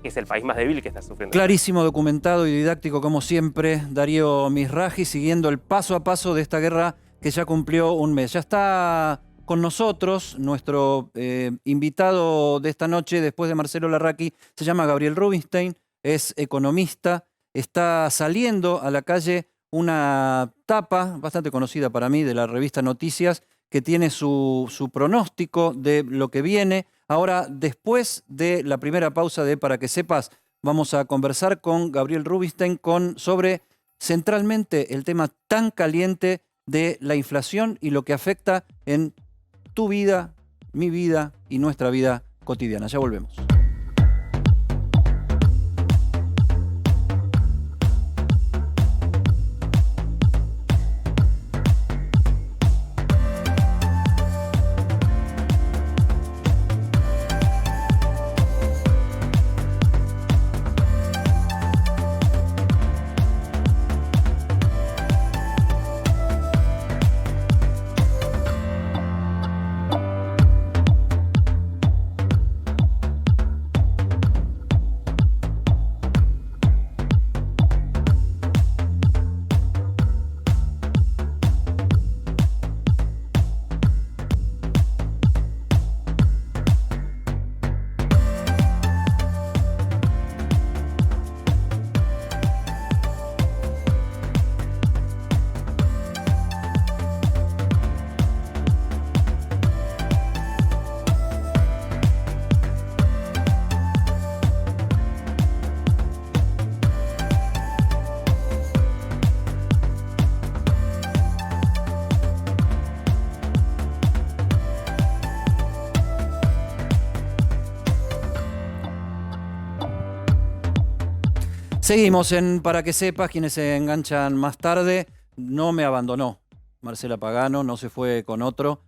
es el país más débil que está sufriendo. Clarísimo, documentado y didáctico como siempre, Darío Mizrahi, siguiendo el paso a paso de esta guerra que ya cumplió un mes. Ya está con nosotros nuestro invitado de esta noche, después de Marcelo Larraqui, se llama Gabriel Rubinstein, es economista, está saliendo a la calle una tapa bastante conocida para mí de la revista Noticias, que tiene su pronóstico de lo que viene. Ahora, después de la primera pausa de Para que sepas, vamos a conversar con Gabriel Rubinstein sobre centralmente el tema tan caliente de la inflación y lo que afecta en tu vida, mi vida y nuestra vida cotidiana. Ya volvemos. Seguimos en Para que sepas, quienes se enganchan más tarde. No me abandonó Marcela Pagano, no se fue con otro.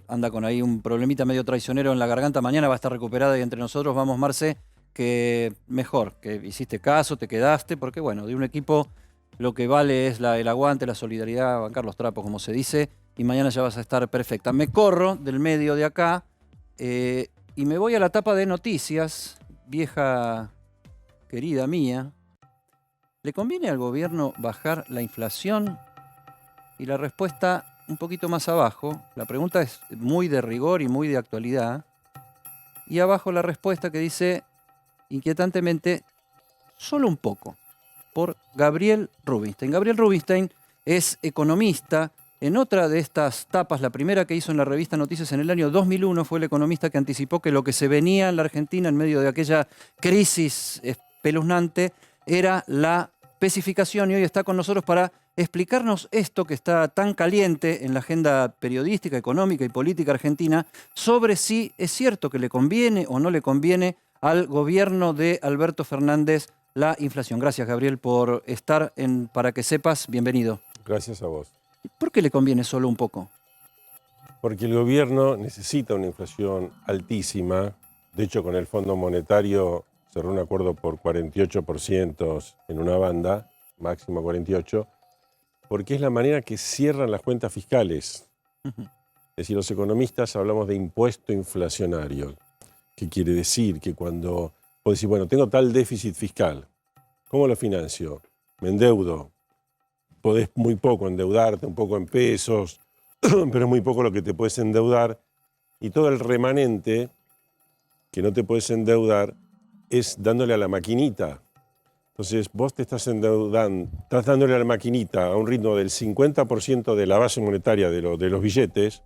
Anda con ahí un problemita medio traicionero en la garganta. Mañana va a estar recuperada y entre nosotros vamos, Marce, que mejor, que hiciste caso, te quedaste, porque bueno, de un equipo lo que vale es el aguante, la solidaridad, bancar los trapos, como se dice, y mañana ya vas a estar perfecta. Me corro del medio de acá y me voy a la tapa de Noticias, vieja querida mía. ¿Le conviene al gobierno bajar la inflación? Y la respuesta un poquito más abajo. La pregunta es muy de rigor y muy de actualidad. Y abajo la respuesta que dice, inquietantemente, solo un poco, por Gabriel Rubinstein. Gabriel Rubinstein es economista. En otra de estas tapas, la primera que hizo en la revista Noticias en el año 2001, fue el economista que anticipó que lo que se venía en la Argentina en medio de aquella crisis espeluznante era la especificación, y hoy está con nosotros para explicarnos esto que está tan caliente en la agenda periodística, económica y política argentina, sobre si es cierto que le conviene o no le conviene al gobierno de Alberto Fernández la inflación. Gracias, Gabriel, por estar en Para que sepas. Bienvenido. Gracias a vos. ¿Por qué le conviene solo un poco? Porque el gobierno necesita una inflación altísima. De hecho, con el Fondo Monetario cerró un acuerdo por 48% en una banda, máximo 48%, porque es la manera que cierran las cuentas fiscales. Es decir, los economistas hablamos de impuesto inflacionario. ¿Qué quiere decir? Que cuando vos decís, bueno, tengo tal déficit fiscal, ¿cómo lo financio? Me endeudo. Podés muy poco endeudarte, un poco en pesos, pero es muy poco lo que te puedes endeudar. Y todo el remanente que no te puedes endeudar es dándole a la maquinita. Entonces vos te estás endeudando, estás dándole a la maquinita a un ritmo del 50% de la base monetaria de los billetes,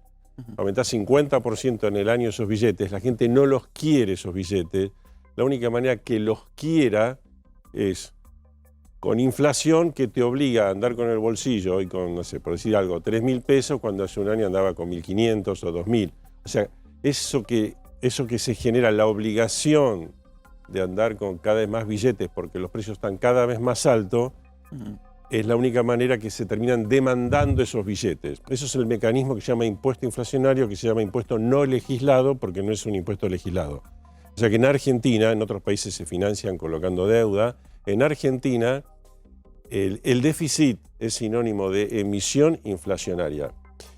aumentás 50% en el año esos billetes, la gente no los quiere esos billetes, la única manera que los quiera es con inflación que te obliga a andar con el bolsillo y con, no sé, por decir algo, 3.000 pesos cuando hace un año andaba con 1.500 o 2.000. O sea, eso que se genera, la obligación de andar con cada vez más billetes porque los precios están cada vez más altos, es la única manera que se terminan demandando esos billetes. Eso es el mecanismo que se llama impuesto inflacionario, que se llama impuesto no legislado, porque no es un impuesto legislado. O sea que en Argentina, en otros países se financian colocando deuda, en Argentina el déficit es sinónimo de emisión inflacionaria.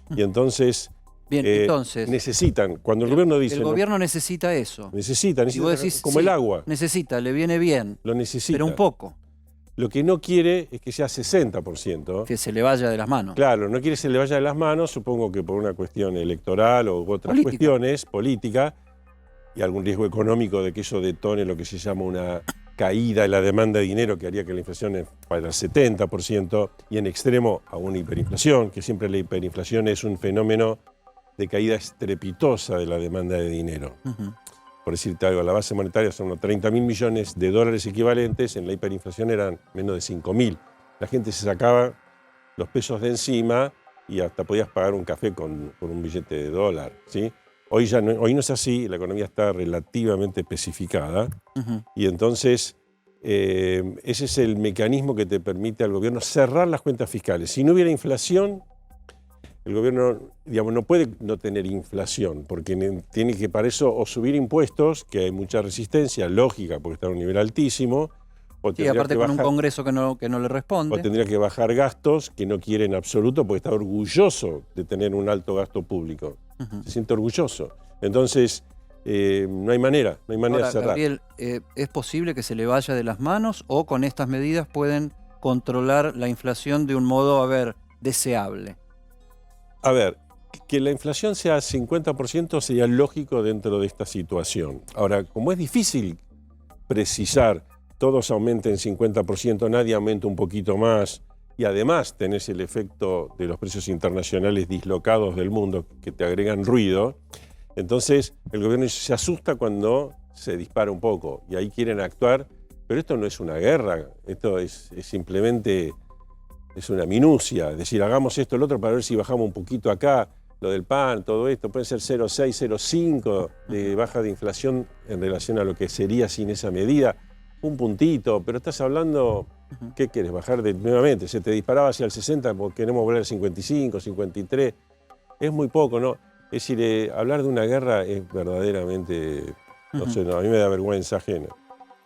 Y entonces... Bien, entonces... Necesitan, cuando el gobierno dice... El gobierno necesita eso. Necesita y vos decís, como el agua. Necesita, le viene bien. Lo necesita. Pero un poco. Lo que no quiere es que sea 60%. Que se le vaya de las manos. Claro, no quiere que se le vaya de las manos, supongo que por una cuestión electoral o otras cuestiones, política, y algún riesgo económico de que eso detone lo que se llama una caída en la demanda de dinero que haría que la inflación fuera al 70% y en extremo a una hiperinflación, que siempre la hiperinflación es un fenómeno de caída estrepitosa de la demanda de dinero. Por decirte algo, la base monetaria son unos 30.000 millones de dólares equivalentes, en la hiperinflación eran menos de 5.000. La gente se sacaba los pesos de encima y hasta podías pagar un café con un billete de dólar, ¿sí? Hoy no es así, la economía está relativamente especificada y entonces ese es el mecanismo que te permite al gobierno cerrar las cuentas fiscales. Si no hubiera inflación, el gobierno, digamos, no puede no tener inflación, porque tiene que para eso o subir impuestos, que hay mucha resistencia, lógica, porque está a un nivel altísimo, o y aparte con un Congreso que no le responde. O tendría que bajar gastos que no quiere en absoluto, porque está orgulloso de tener un alto gasto público. Se siente orgulloso. Entonces, no hay manera de cerrar. Gabriel, ¿es posible que se le vaya de las manos o con estas medidas pueden controlar la inflación de un modo, deseable? A ver, que la inflación sea 50% sería lógico dentro de esta situación. Ahora, como es difícil precisar, todos aumenten 50%, nadie aumenta un poquito más, y además tenés el efecto de los precios internacionales dislocados del mundo que te agregan ruido, entonces el gobierno se asusta cuando se dispara un poco, y ahí quieren actuar, pero esto no es una guerra, esto es simplemente... Es una minucia, es decir, hagamos esto, lo otro para ver si bajamos un poquito acá, lo del pan, todo esto, puede ser 0,6, 0,5 de baja de inflación en relación a lo que sería sin esa medida, un puntito, pero estás hablando, ¿qué quieres? Bajar nuevamente, se te disparaba hacia el 60 porque queremos volver al 55, 53, es muy poco, ¿no? Es decir, hablar de una guerra es verdaderamente, no sé, a mí me da vergüenza ajena.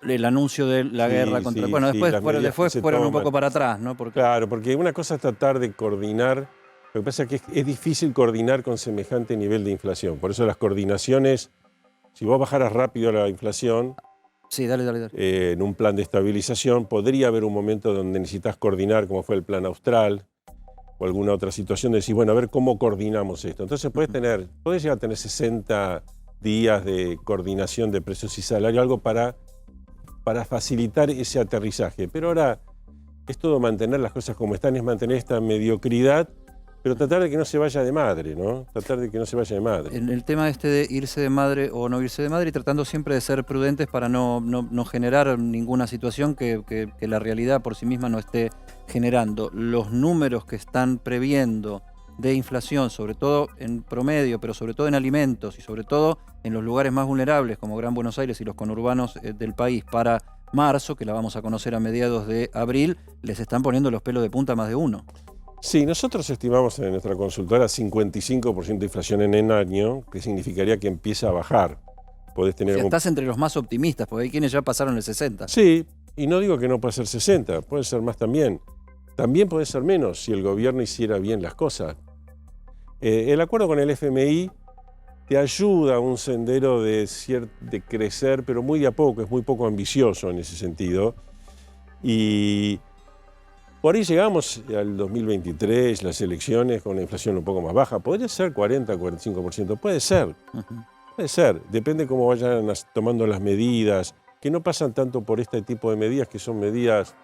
El anuncio de la guerra contra... Bueno, después fueron un poco para atrás, ¿no? Claro, porque una cosa es tratar de coordinar, lo que pasa es que es difícil coordinar con semejante nivel de inflación. Por eso las coordinaciones, si vos bajaras rápido la inflación, sí, dale. En un plan de estabilización, podría haber un momento donde necesitas coordinar, como fue el plan austral, o alguna otra situación, de decir, bueno, a ver cómo coordinamos esto. Entonces podés llegar a tener 60 días de coordinación de precios y salario, algo para facilitar ese aterrizaje. Pero ahora es todo mantener las cosas como están, es mantener esta mediocridad, pero tratar de que no se vaya de madre, ¿no? Tratar de que no se vaya de madre. En el tema de irse de madre o no irse de madre, y tratando siempre de ser prudentes para no generar ninguna situación que la realidad por sí misma no esté generando. Los números que están previendo de inflación, sobre todo en promedio, pero sobre todo en alimentos y sobre todo en los lugares más vulnerables como Gran Buenos Aires y los conurbanos del país para marzo, que la vamos a conocer a mediados de abril, les están poniendo los pelos de punta más de uno. Sí, nosotros estimamos en nuestra consultora 55% de inflación en el año, que significaría que empieza a bajar. Podés tener Estás entre los más optimistas, porque hay quienes ya pasaron el 60. Sí, y no digo que no puede ser 60, puede ser más también. También puede ser menos si el gobierno hiciera bien las cosas. El acuerdo con el FMI te ayuda a un sendero de crecer, pero muy de a poco, es muy poco ambicioso en ese sentido. Y por ahí llegamos al 2023, las elecciones con una inflación un poco más baja. Podría ser 40, 45%, puede ser. Puede ser, depende cómo vayan tomando las medidas, que no pasan tanto por este tipo de medidas, que son medidas,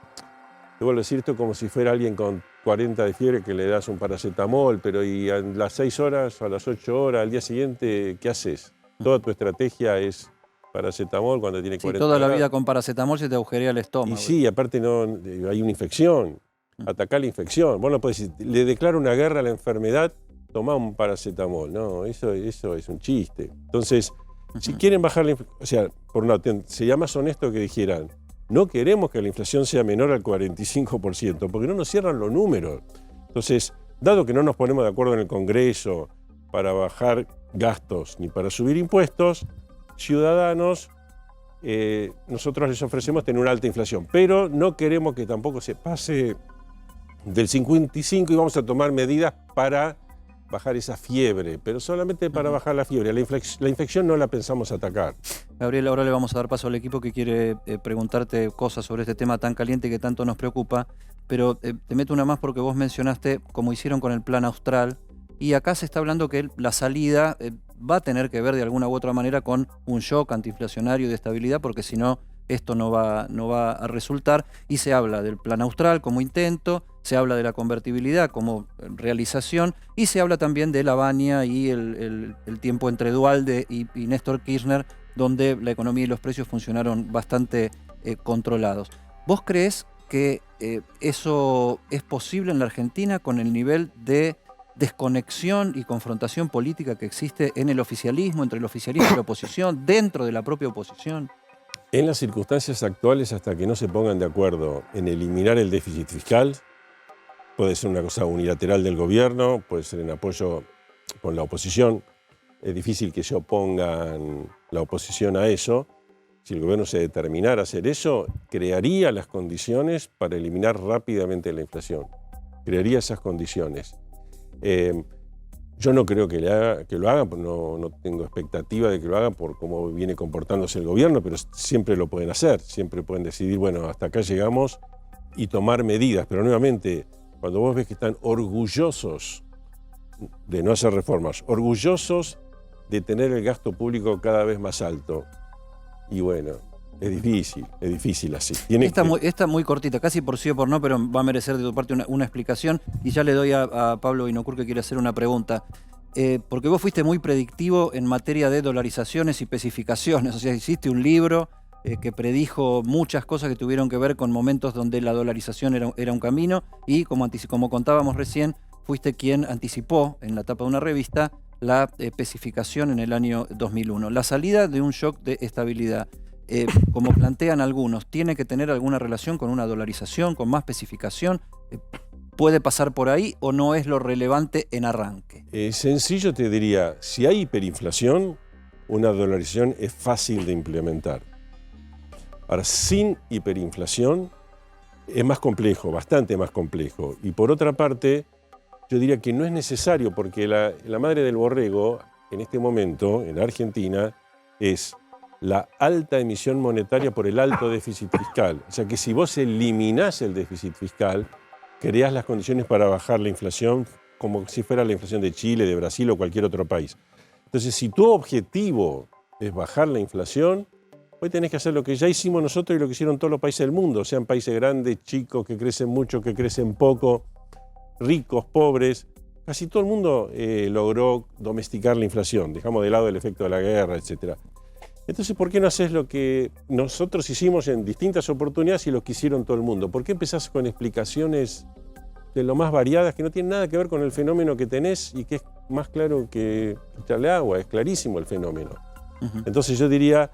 te vuelvo a decir esto como si fuera alguien con 40 de fiebre que le das un paracetamol, pero y a las 6 horas, a las 8 horas, al día siguiente, ¿qué haces? Toda tu estrategia es paracetamol cuando tiene 40 toda la grados. vida con paracetamol se te agujerea el estómago. Y sí, aparte no, hay una infección, atacar la infección. Vos no podés decir, le declaro una guerra a la enfermedad, tomá un paracetamol. No, eso es un chiste. Entonces, si quieren bajar la inflación, o sea, por una, sería más honesto que dijeran, no queremos que la inflación sea menor al 45%, porque no nos cierran los números. Entonces, dado que no nos ponemos de acuerdo en el Congreso para bajar gastos ni para subir impuestos, ciudadanos, nosotros les ofrecemos tener una alta inflación, pero no queremos que tampoco se pase del 55 y vamos a tomar medidas para bajar esa fiebre, pero solamente para bajar la fiebre. La infección no la pensamos atacar. Gabriel, ahora le vamos a dar paso al equipo que quiere preguntarte cosas sobre este tema tan caliente que tanto nos preocupa, pero te meto una más porque vos mencionaste como hicieron con el Plan Austral, y acá se está hablando que la salida va a tener que ver de alguna u otra manera con un shock antiinflacionario de estabilidad, porque si no, esto no va a resultar, y se habla del Plan Austral como intento, se habla de la convertibilidad como realización, y se habla también de la Baña y el tiempo entre Duhalde y Néstor Kirchner, donde la economía y los precios funcionaron bastante controlados. ¿Vos creés que eso es posible en la Argentina con el nivel de desconexión y confrontación política que existe en el oficialismo, entre el oficialismo y la oposición, dentro de la propia oposición? En las circunstancias actuales, hasta que no se pongan de acuerdo en eliminar el déficit fiscal, puede ser una cosa unilateral del gobierno, puede ser en apoyo con la oposición. Es difícil que se opongan la oposición a eso. Si el gobierno se determinara a hacer eso, crearía las condiciones para eliminar rápidamente la inflación. Crearía esas condiciones. Yo no creo que lo hagan, no tengo expectativa de que lo hagan por cómo viene comportándose el gobierno, pero siempre lo pueden hacer, siempre pueden decidir, bueno, hasta acá llegamos y tomar medidas. Pero nuevamente, cuando vos ves que están orgullosos de no hacer reformas, orgullosos de tener el gasto público cada vez más alto, y bueno, es difícil así. Esta muy cortita, casi por sí o por no, pero va a merecer de tu parte una explicación, y ya le doy a Pablo Vinocur que quiere hacer una pregunta. Porque vos fuiste muy predictivo en materia de dolarizaciones y especificaciones, o sea, hiciste un libro que predijo muchas cosas que tuvieron que ver con momentos donde la dolarización era un camino, y como contábamos recién, fuiste quien anticipó en la tapa de una revista la especificación en el año 2001. La salida de un shock de estabilidad, como plantean algunos, ¿tiene que tener alguna relación con una dolarización, con más especificación? ¿Puede pasar por ahí o no es lo relevante en arranque? Sencillo te diría, si hay hiperinflación, una dolarización es fácil de implementar. Ahora, sin hiperinflación es más complejo, bastante más complejo. Y por otra parte, yo diría que no es necesario, porque la madre del borrego, en este momento, en Argentina, es la alta emisión monetaria por el alto déficit fiscal. O sea que si vos eliminás el déficit fiscal, creás las condiciones para bajar la inflación como si fuera la inflación de Chile, de Brasil o cualquier otro país. Entonces, si tu objetivo es bajar la inflación, hoy tenés que hacer lo que ya hicimos nosotros y lo que hicieron todos los países del mundo, sean países grandes, chicos, que crecen mucho, que crecen poco, ricos, pobres. Casi todo el mundo logró domesticar la inflación. Dejamos de lado el efecto de la guerra, etc. Entonces, ¿por qué no haces lo que nosotros hicimos en distintas oportunidades y lo que hicieron todo el mundo? ¿Por qué empezás con explicaciones de lo más variadas que no tienen nada que ver con el fenómeno que tenés y que es más claro que echarle agua? Es clarísimo el fenómeno. Entonces yo diría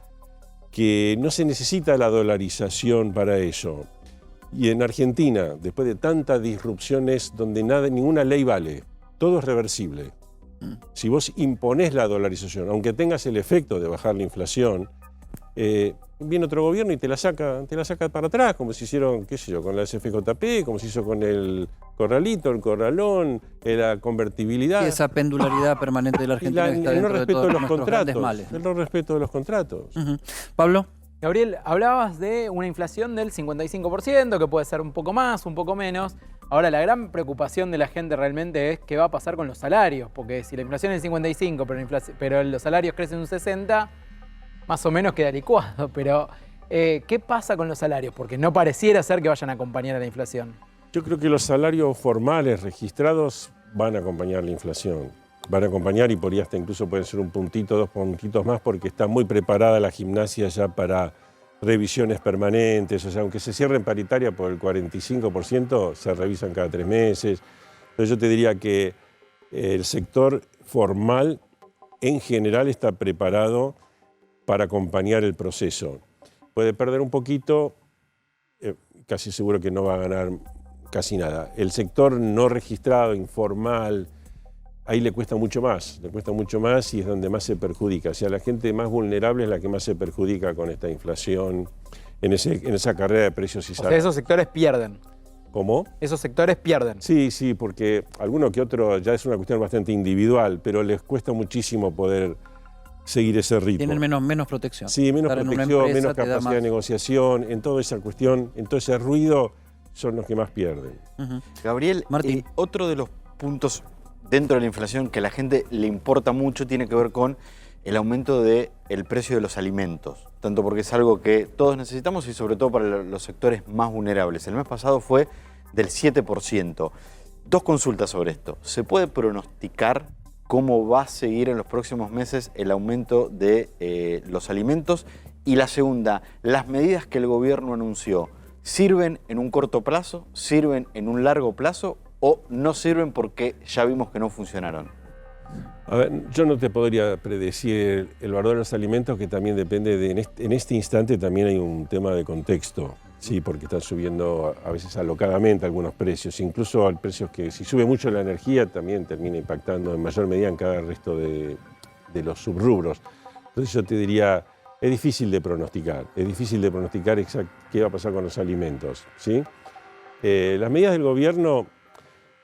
que no se necesita la dolarización para eso. Y en Argentina, después de tantas disrupciones donde ninguna ley vale, todo es reversible. Si vos imponés la dolarización, aunque tengas el efecto de bajar la inflación, viene otro gobierno y te la saca para atrás, como se hicieron, qué sé yo, con la SFJP, como se hizo con el corralito, el corralón, la convertibilidad. Y esa pendularidad permanente de la Argentina que está el no dentro de respeto todos de los nuestros grandes contratos. males. El no respeto de los contratos. Pablo. Gabriel, hablabas de una inflación del 55%, que puede ser un poco más, un poco menos. Ahora, la gran preocupación de la gente realmente es qué va a pasar con los salarios, porque si la inflación es 55, pero los salarios crecen un 60, más o menos queda licuado. Pero, ¿qué pasa con los salarios? Porque no pareciera ser que vayan a acompañar a la inflación. Yo creo que los salarios formales registrados van a acompañar la inflación. Van a acompañar y por ahí hasta incluso pueden ser un puntito, 2 puntitos más, porque está muy preparada la gimnasia ya para revisiones permanentes. O sea, aunque se cierre en paritaria por el 45%, se revisan cada 3 meses. Entonces yo te diría que el sector formal en general está preparado para acompañar el proceso. Puede perder un poquito, casi seguro que no va a ganar casi nada. El sector no registrado, informal, ahí le cuesta mucho más y es donde más se perjudica. O sea, la gente más vulnerable es la que más se perjudica con esta inflación, en esa carrera de precios y salarios. O sea, esos sectores pierden. ¿Cómo? Esos sectores pierden. Sí, porque alguno que otro ya es una cuestión bastante individual, pero les cuesta muchísimo poder seguir ese ritmo. Tienen menos protección. Sí, menos Estar protección, menos capacidad de negociación, en toda esa cuestión, en todo ese ruido, son los que más pierden. Gabriel, otro de los puntos dentro de la inflación que a la gente le importa mucho tiene que ver con el aumento del precio de los alimentos, tanto porque es algo que todos necesitamos y sobre todo para los sectores más vulnerables. El mes pasado fue del 7%. 2 consultas sobre esto. ¿Se puede pronosticar cómo va a seguir en los próximos meses el aumento de los alimentos? Y la segunda, las medidas que el gobierno anunció, ¿sirven en un corto plazo? ¿Sirven en un largo plazo? ¿O no sirven porque ya vimos que no funcionaron? A ver, yo no te podría predecir el valor de los alimentos, que también depende de... En este instante también hay un tema de contexto, sí, porque están subiendo a veces alocadamente algunos precios, incluso hay precios que si sube mucho la energía también termina impactando en mayor medida en cada resto de los subrubros. Entonces yo te diría, es difícil de pronosticar qué va a pasar con los alimentos, ¿sí? Las medidas del gobierno...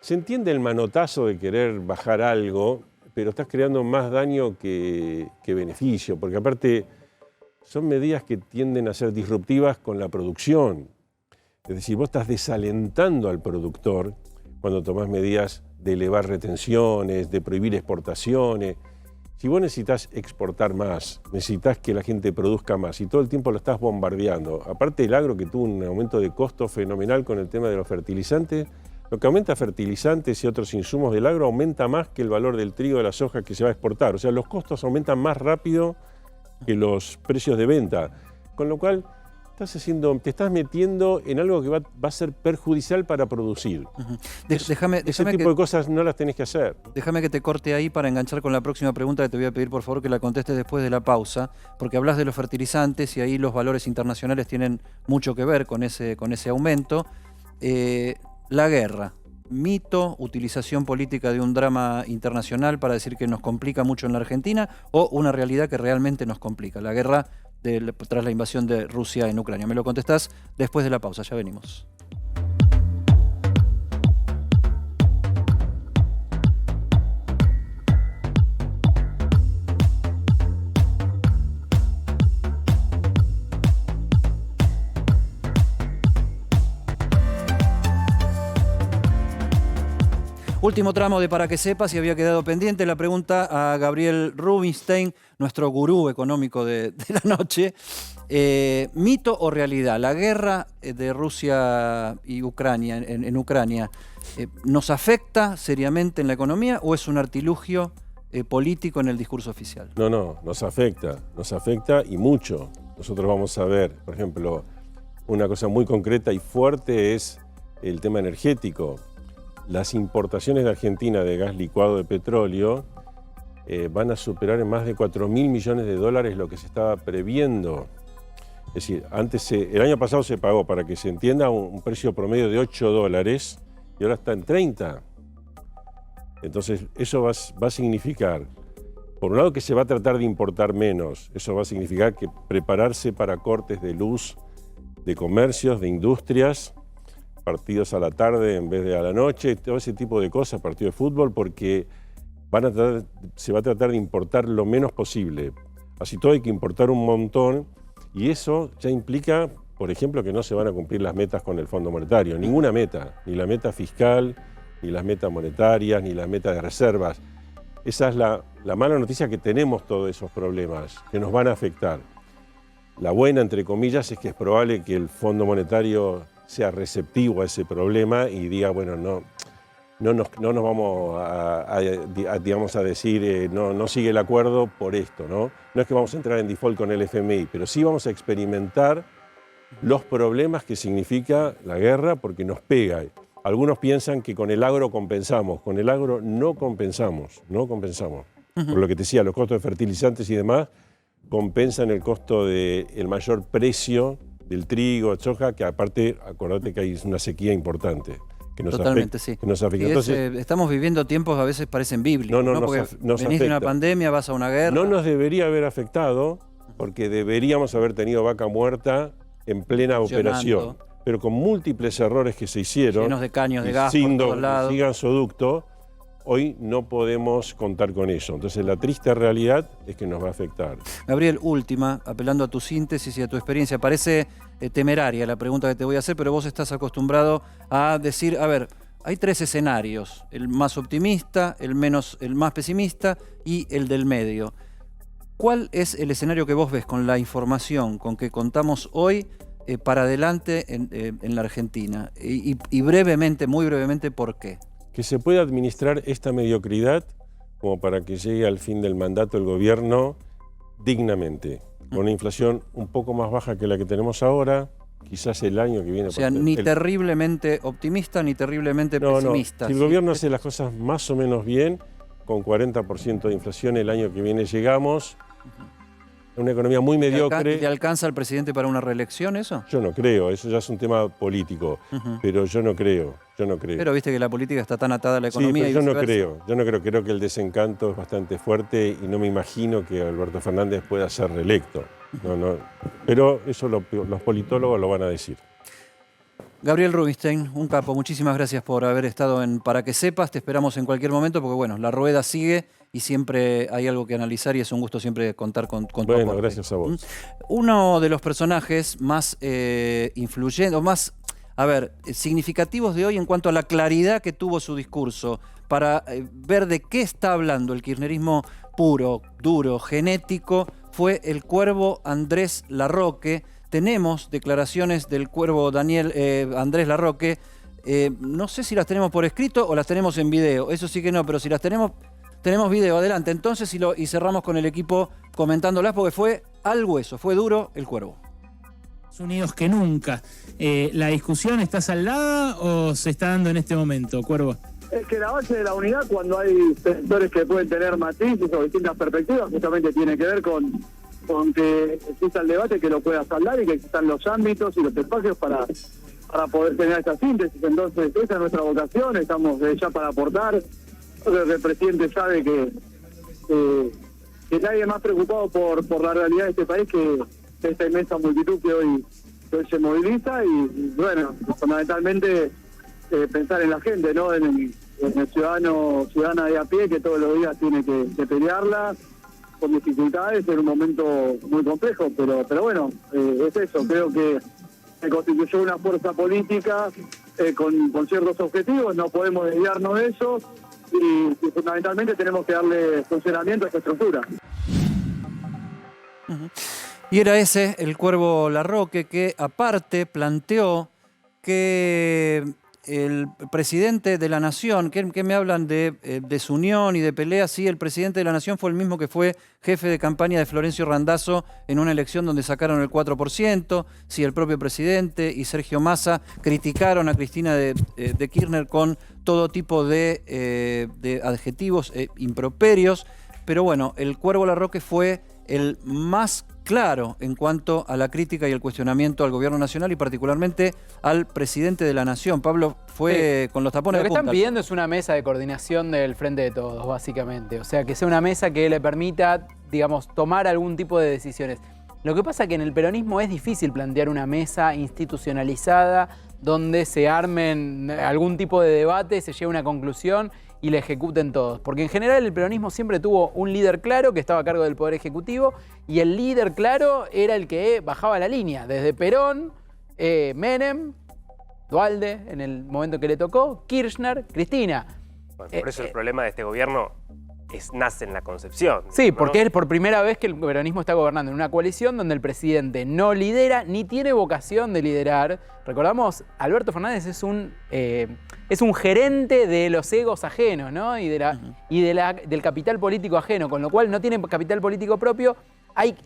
Se entiende el manotazo de querer bajar algo, pero estás creando más daño que beneficio, porque aparte son medidas que tienden a ser disruptivas con la producción. Es decir, vos estás desalentando al productor cuando tomás medidas de elevar retenciones, de prohibir exportaciones. Si vos necesitas exportar más, necesitas que la gente produzca más y todo el tiempo lo estás bombardeando. Aparte el agro, que tuvo un aumento de costo fenomenal con el tema de los fertilizantes, lo que aumenta fertilizantes y otros insumos del agro aumenta más que el valor del trigo, de la soja que se va a exportar. O sea, los costos aumentan más rápido que los precios de venta. Con lo cual, te estás metiendo en algo que va a ser perjudicial para producir. Ese tipo de cosas no las tenés que hacer. Déjame que te corte ahí para enganchar con la próxima pregunta, que te voy a pedir por favor que la contestes después de la pausa, porque hablas de los fertilizantes y ahí los valores internacionales tienen mucho que ver con ese aumento. La guerra, mito, utilización política de un drama internacional para decir que nos complica mucho en la Argentina, o una realidad que realmente nos complica, la guerra tras la invasión de Rusia en Ucrania. Me lo contestás después de la pausa, ya venimos. Último tramo de Para que Sepas, y había quedado pendiente la pregunta a Gabriel Rubinstein, nuestro gurú económico de la noche. ¿Mito o realidad? ¿La guerra de Rusia y Ucrania en Ucrania nos afecta seriamente en la economía o es un artilugio político en el discurso oficial? No, nos afecta y mucho. Nosotros vamos a ver, por ejemplo, una cosa muy concreta y fuerte es el tema energético. Las importaciones de Argentina de gas licuado de petróleo van a superar en más de 4.000 millones de dólares lo que se estaba previendo. Es decir, antes el año pasado se pagó, para que se entienda, un precio promedio de $8 y ahora está en 30. Entonces, eso va a significar, por un lado, que se va a tratar de importar menos. Eso va a significar que prepararse para cortes de luz, de comercios, de industrias, partidos a la tarde en vez de a la noche, todo ese tipo de cosas, partidos de fútbol, porque se va a tratar de importar lo menos posible. Así todo hay que importar un montón y eso ya implica, por ejemplo, que no se van a cumplir las metas con el Fondo Monetario. Ninguna meta, ni la meta fiscal, ni las metas monetarias, ni las metas de reservas. Esa es la mala noticia, que tenemos todos esos problemas que nos van a afectar. La buena, entre comillas, es que es probable que el Fondo Monetario sea receptivo a ese problema y diga, bueno, no nos vamos a decir, no sigue el acuerdo por esto, ¿no? No es que vamos a entrar en default con el FMI, pero sí vamos a experimentar los problemas que significa la guerra, porque nos pega. Algunos piensan que con el agro compensamos. Con el agro no compensamos, no compensamos. Por lo que te decía, los costos de fertilizantes y demás compensan el costo del mayor precio del trigo, soja, que aparte, acordate que hay una sequía importante. Que nos Totalmente, afecta, sí. que nos afecta. Entonces, estamos viviendo tiempos que a veces parecen bíblicos, ¿no? Porque nos venís de una afecta. pandemia, vas a una guerra. No nos debería haber afectado, porque deberíamos haber tenido vaca muerta en plena operación. Pero con múltiples errores que se hicieron, llenos de caños de gas sin por todos lados, gasoducto, hoy no podemos contar con eso. Entonces la triste realidad es que nos va a afectar. Gabriel, última, apelando a tu síntesis y a tu experiencia. Parece temeraria la pregunta que te voy a hacer, pero vos estás acostumbrado a decir, a ver, hay tres escenarios, el más optimista, el más pesimista y el del medio. ¿Cuál es el escenario que vos ves con la información con que contamos hoy para adelante en la Argentina? Y brevemente, muy brevemente, ¿por qué? Que se pueda administrar esta mediocridad como para que llegue al fin del mandato el gobierno dignamente, con una inflación un poco más baja que la que tenemos ahora, quizás el año que viene. O sea, ni terriblemente optimista ni terriblemente pesimista. Si el gobierno hace las cosas más o menos bien, con 40% de inflación el año que viene llegamos a una economía muy mediocre. ¿Le alcanza al presidente para una reelección eso? Yo no creo, eso ya es un tema político, pero yo no creo. Pero viste que la política está tan atada a la economía. Sí, pero yo no creo que el desencanto es bastante fuerte y no me imagino que Alberto Fernández pueda ser reelecto. No. Pero eso los politólogos lo van a decir. Gabriel Rubinstein, un capo, muchísimas gracias por haber estado en Para que Sepas. Te esperamos en cualquier momento porque, bueno, la rueda sigue y siempre hay algo que analizar y es un gusto siempre contar con tu aporte. Bueno, gracias a vos. Uno de los personajes más influyentes, o más, significativos de hoy en cuanto a la claridad que tuvo su discurso, para ver de qué está hablando el kirchnerismo puro, duro, genético, fue el cuervo Andrés Larroque. Tenemos declaraciones del cuervo Andrés Larroque. No sé si las tenemos por escrito o las tenemos en video. Eso sí que no, pero si las tenemos video. Adelante, entonces, y cerramos con el equipo comentándolas porque fue al hueso, fue duro el cuervo. Unidos que nunca. ¿La discusión está saldada o se está dando en este momento, Cuervo? Es que la base de la unidad, cuando hay sectores que pueden tener matices o distintas perspectivas, justamente tiene que ver con que exista el debate, que lo pueda saldar y que existan los ámbitos y los espacios para poder tener esta síntesis. Entonces, esa es nuestra vocación, estamos ya para aportar. Creo que el presidente sabe que nadie es más preocupado por la realidad de este país que esta inmensa multitud que hoy se moviliza y bueno, fundamentalmente pensar en la gente, ¿no? En el ciudadana de a pie que todos los días tiene que pelearla con dificultades en un momento muy complejo, pero bueno, es eso. Creo que se constituyó una fuerza política con ciertos objetivos, no podemos desviarnos de eso y fundamentalmente tenemos que darle funcionamiento a esta estructura. Y era ese el cuervo Larroque que aparte planteó que el presidente de la Nación, que me hablan de desunión y de pelea, sí, el presidente de la Nación fue el mismo que fue jefe de campaña de Florencio Randazzo en una elección donde sacaron el 4%, sí, el propio presidente y Sergio Massa criticaron a Cristina de Kirchner con todo tipo de adjetivos improperios, pero bueno, el cuervo Larroque fue el más claro en cuanto a la crítica y el cuestionamiento al gobierno nacional y particularmente al presidente de la Nación. Pablo fue con los tapones Lo de que punta. están pidiendo es una mesa de coordinación del Frente de Todos, básicamente. O sea, que sea una mesa que le permita, digamos, tomar algún tipo de decisiones. Lo que pasa es que en el peronismo es difícil plantear una mesa institucionalizada donde se armen algún tipo de debate, se llegue a una conclusión y la ejecuten todos. Porque en general el peronismo siempre tuvo un líder claro que estaba a cargo del Poder Ejecutivo y el líder claro era el que bajaba la línea. Desde Perón, Menem, Duhalde, en el momento que le tocó, Kirchner, Cristina. Bueno, por eso el problema de este gobierno nace en la concepción. Sí, ¿no? porque es por primera vez que el peronismo está gobernando en una coalición donde el presidente no lidera ni tiene vocación de liderar. Recordamos, Alberto Fernández es un gerente de los egos ajenos, ¿no? Y del capital político ajeno, con lo cual no tiene capital político propio.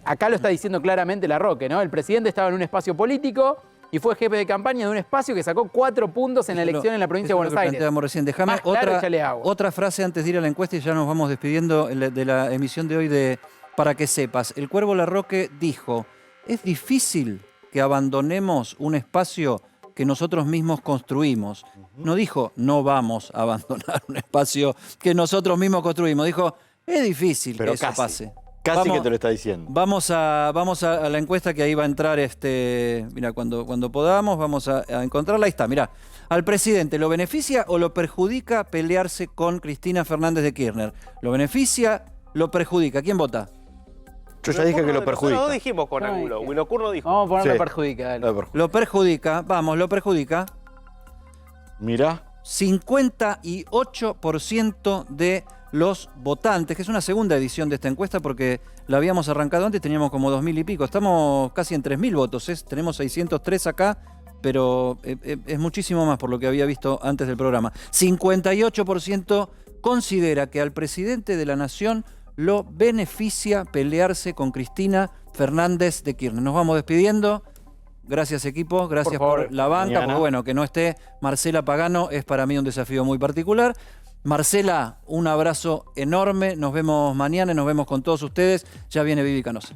Acá lo está diciendo claramente Larroque, ¿no? El presidente estaba en un espacio político y fue jefe de campaña de un espacio que sacó 4 puntos en la elección en la provincia de Buenos Aires. Planteábamos recién. Déjame otra frase antes de ir a la encuesta y ya nos vamos despidiendo de la emisión de hoy de Para que sepas. El Cuervo Larroque dijo, es difícil que abandonemos un espacio que nosotros mismos construimos. No dijo, no vamos a abandonar un espacio que nosotros mismos construimos. Dijo, es difícil que eso pase. Casi que te lo está diciendo. Vamos a la encuesta que ahí va a entrar, mira, cuando podamos, vamos a encontrarla. Ahí está, mira. ¿Al presidente lo beneficia o lo perjudica pelearse con Cristina Fernández de Kirchner? ¿Lo beneficia, lo perjudica? ¿Quién vota? Yo ya dije que lo perjudica. Nosotros dijimos con ángulo. Winocur no dijo. Vamos a ponerlo perjudica. Dale. Lo perjudica, vamos, lo perjudica. Mira. 58% de los votantes, que es una segunda edición de esta encuesta porque la habíamos arrancado antes, teníamos como 2.000 y pico, estamos casi en 3.000 votos, tenemos 603 acá, pero es muchísimo más por lo que había visto antes del programa. 58% considera que al presidente de la Nación lo beneficia pelearse con Cristina Fernández de Kirchner. Nos vamos despidiendo. Gracias equipo, gracias por la banca, porque bueno, que no esté Marcela Pagano es para mí un desafío muy particular. Marcela, un abrazo enorme, nos vemos mañana y nos vemos con todos ustedes. Ya viene Vivi Canosa.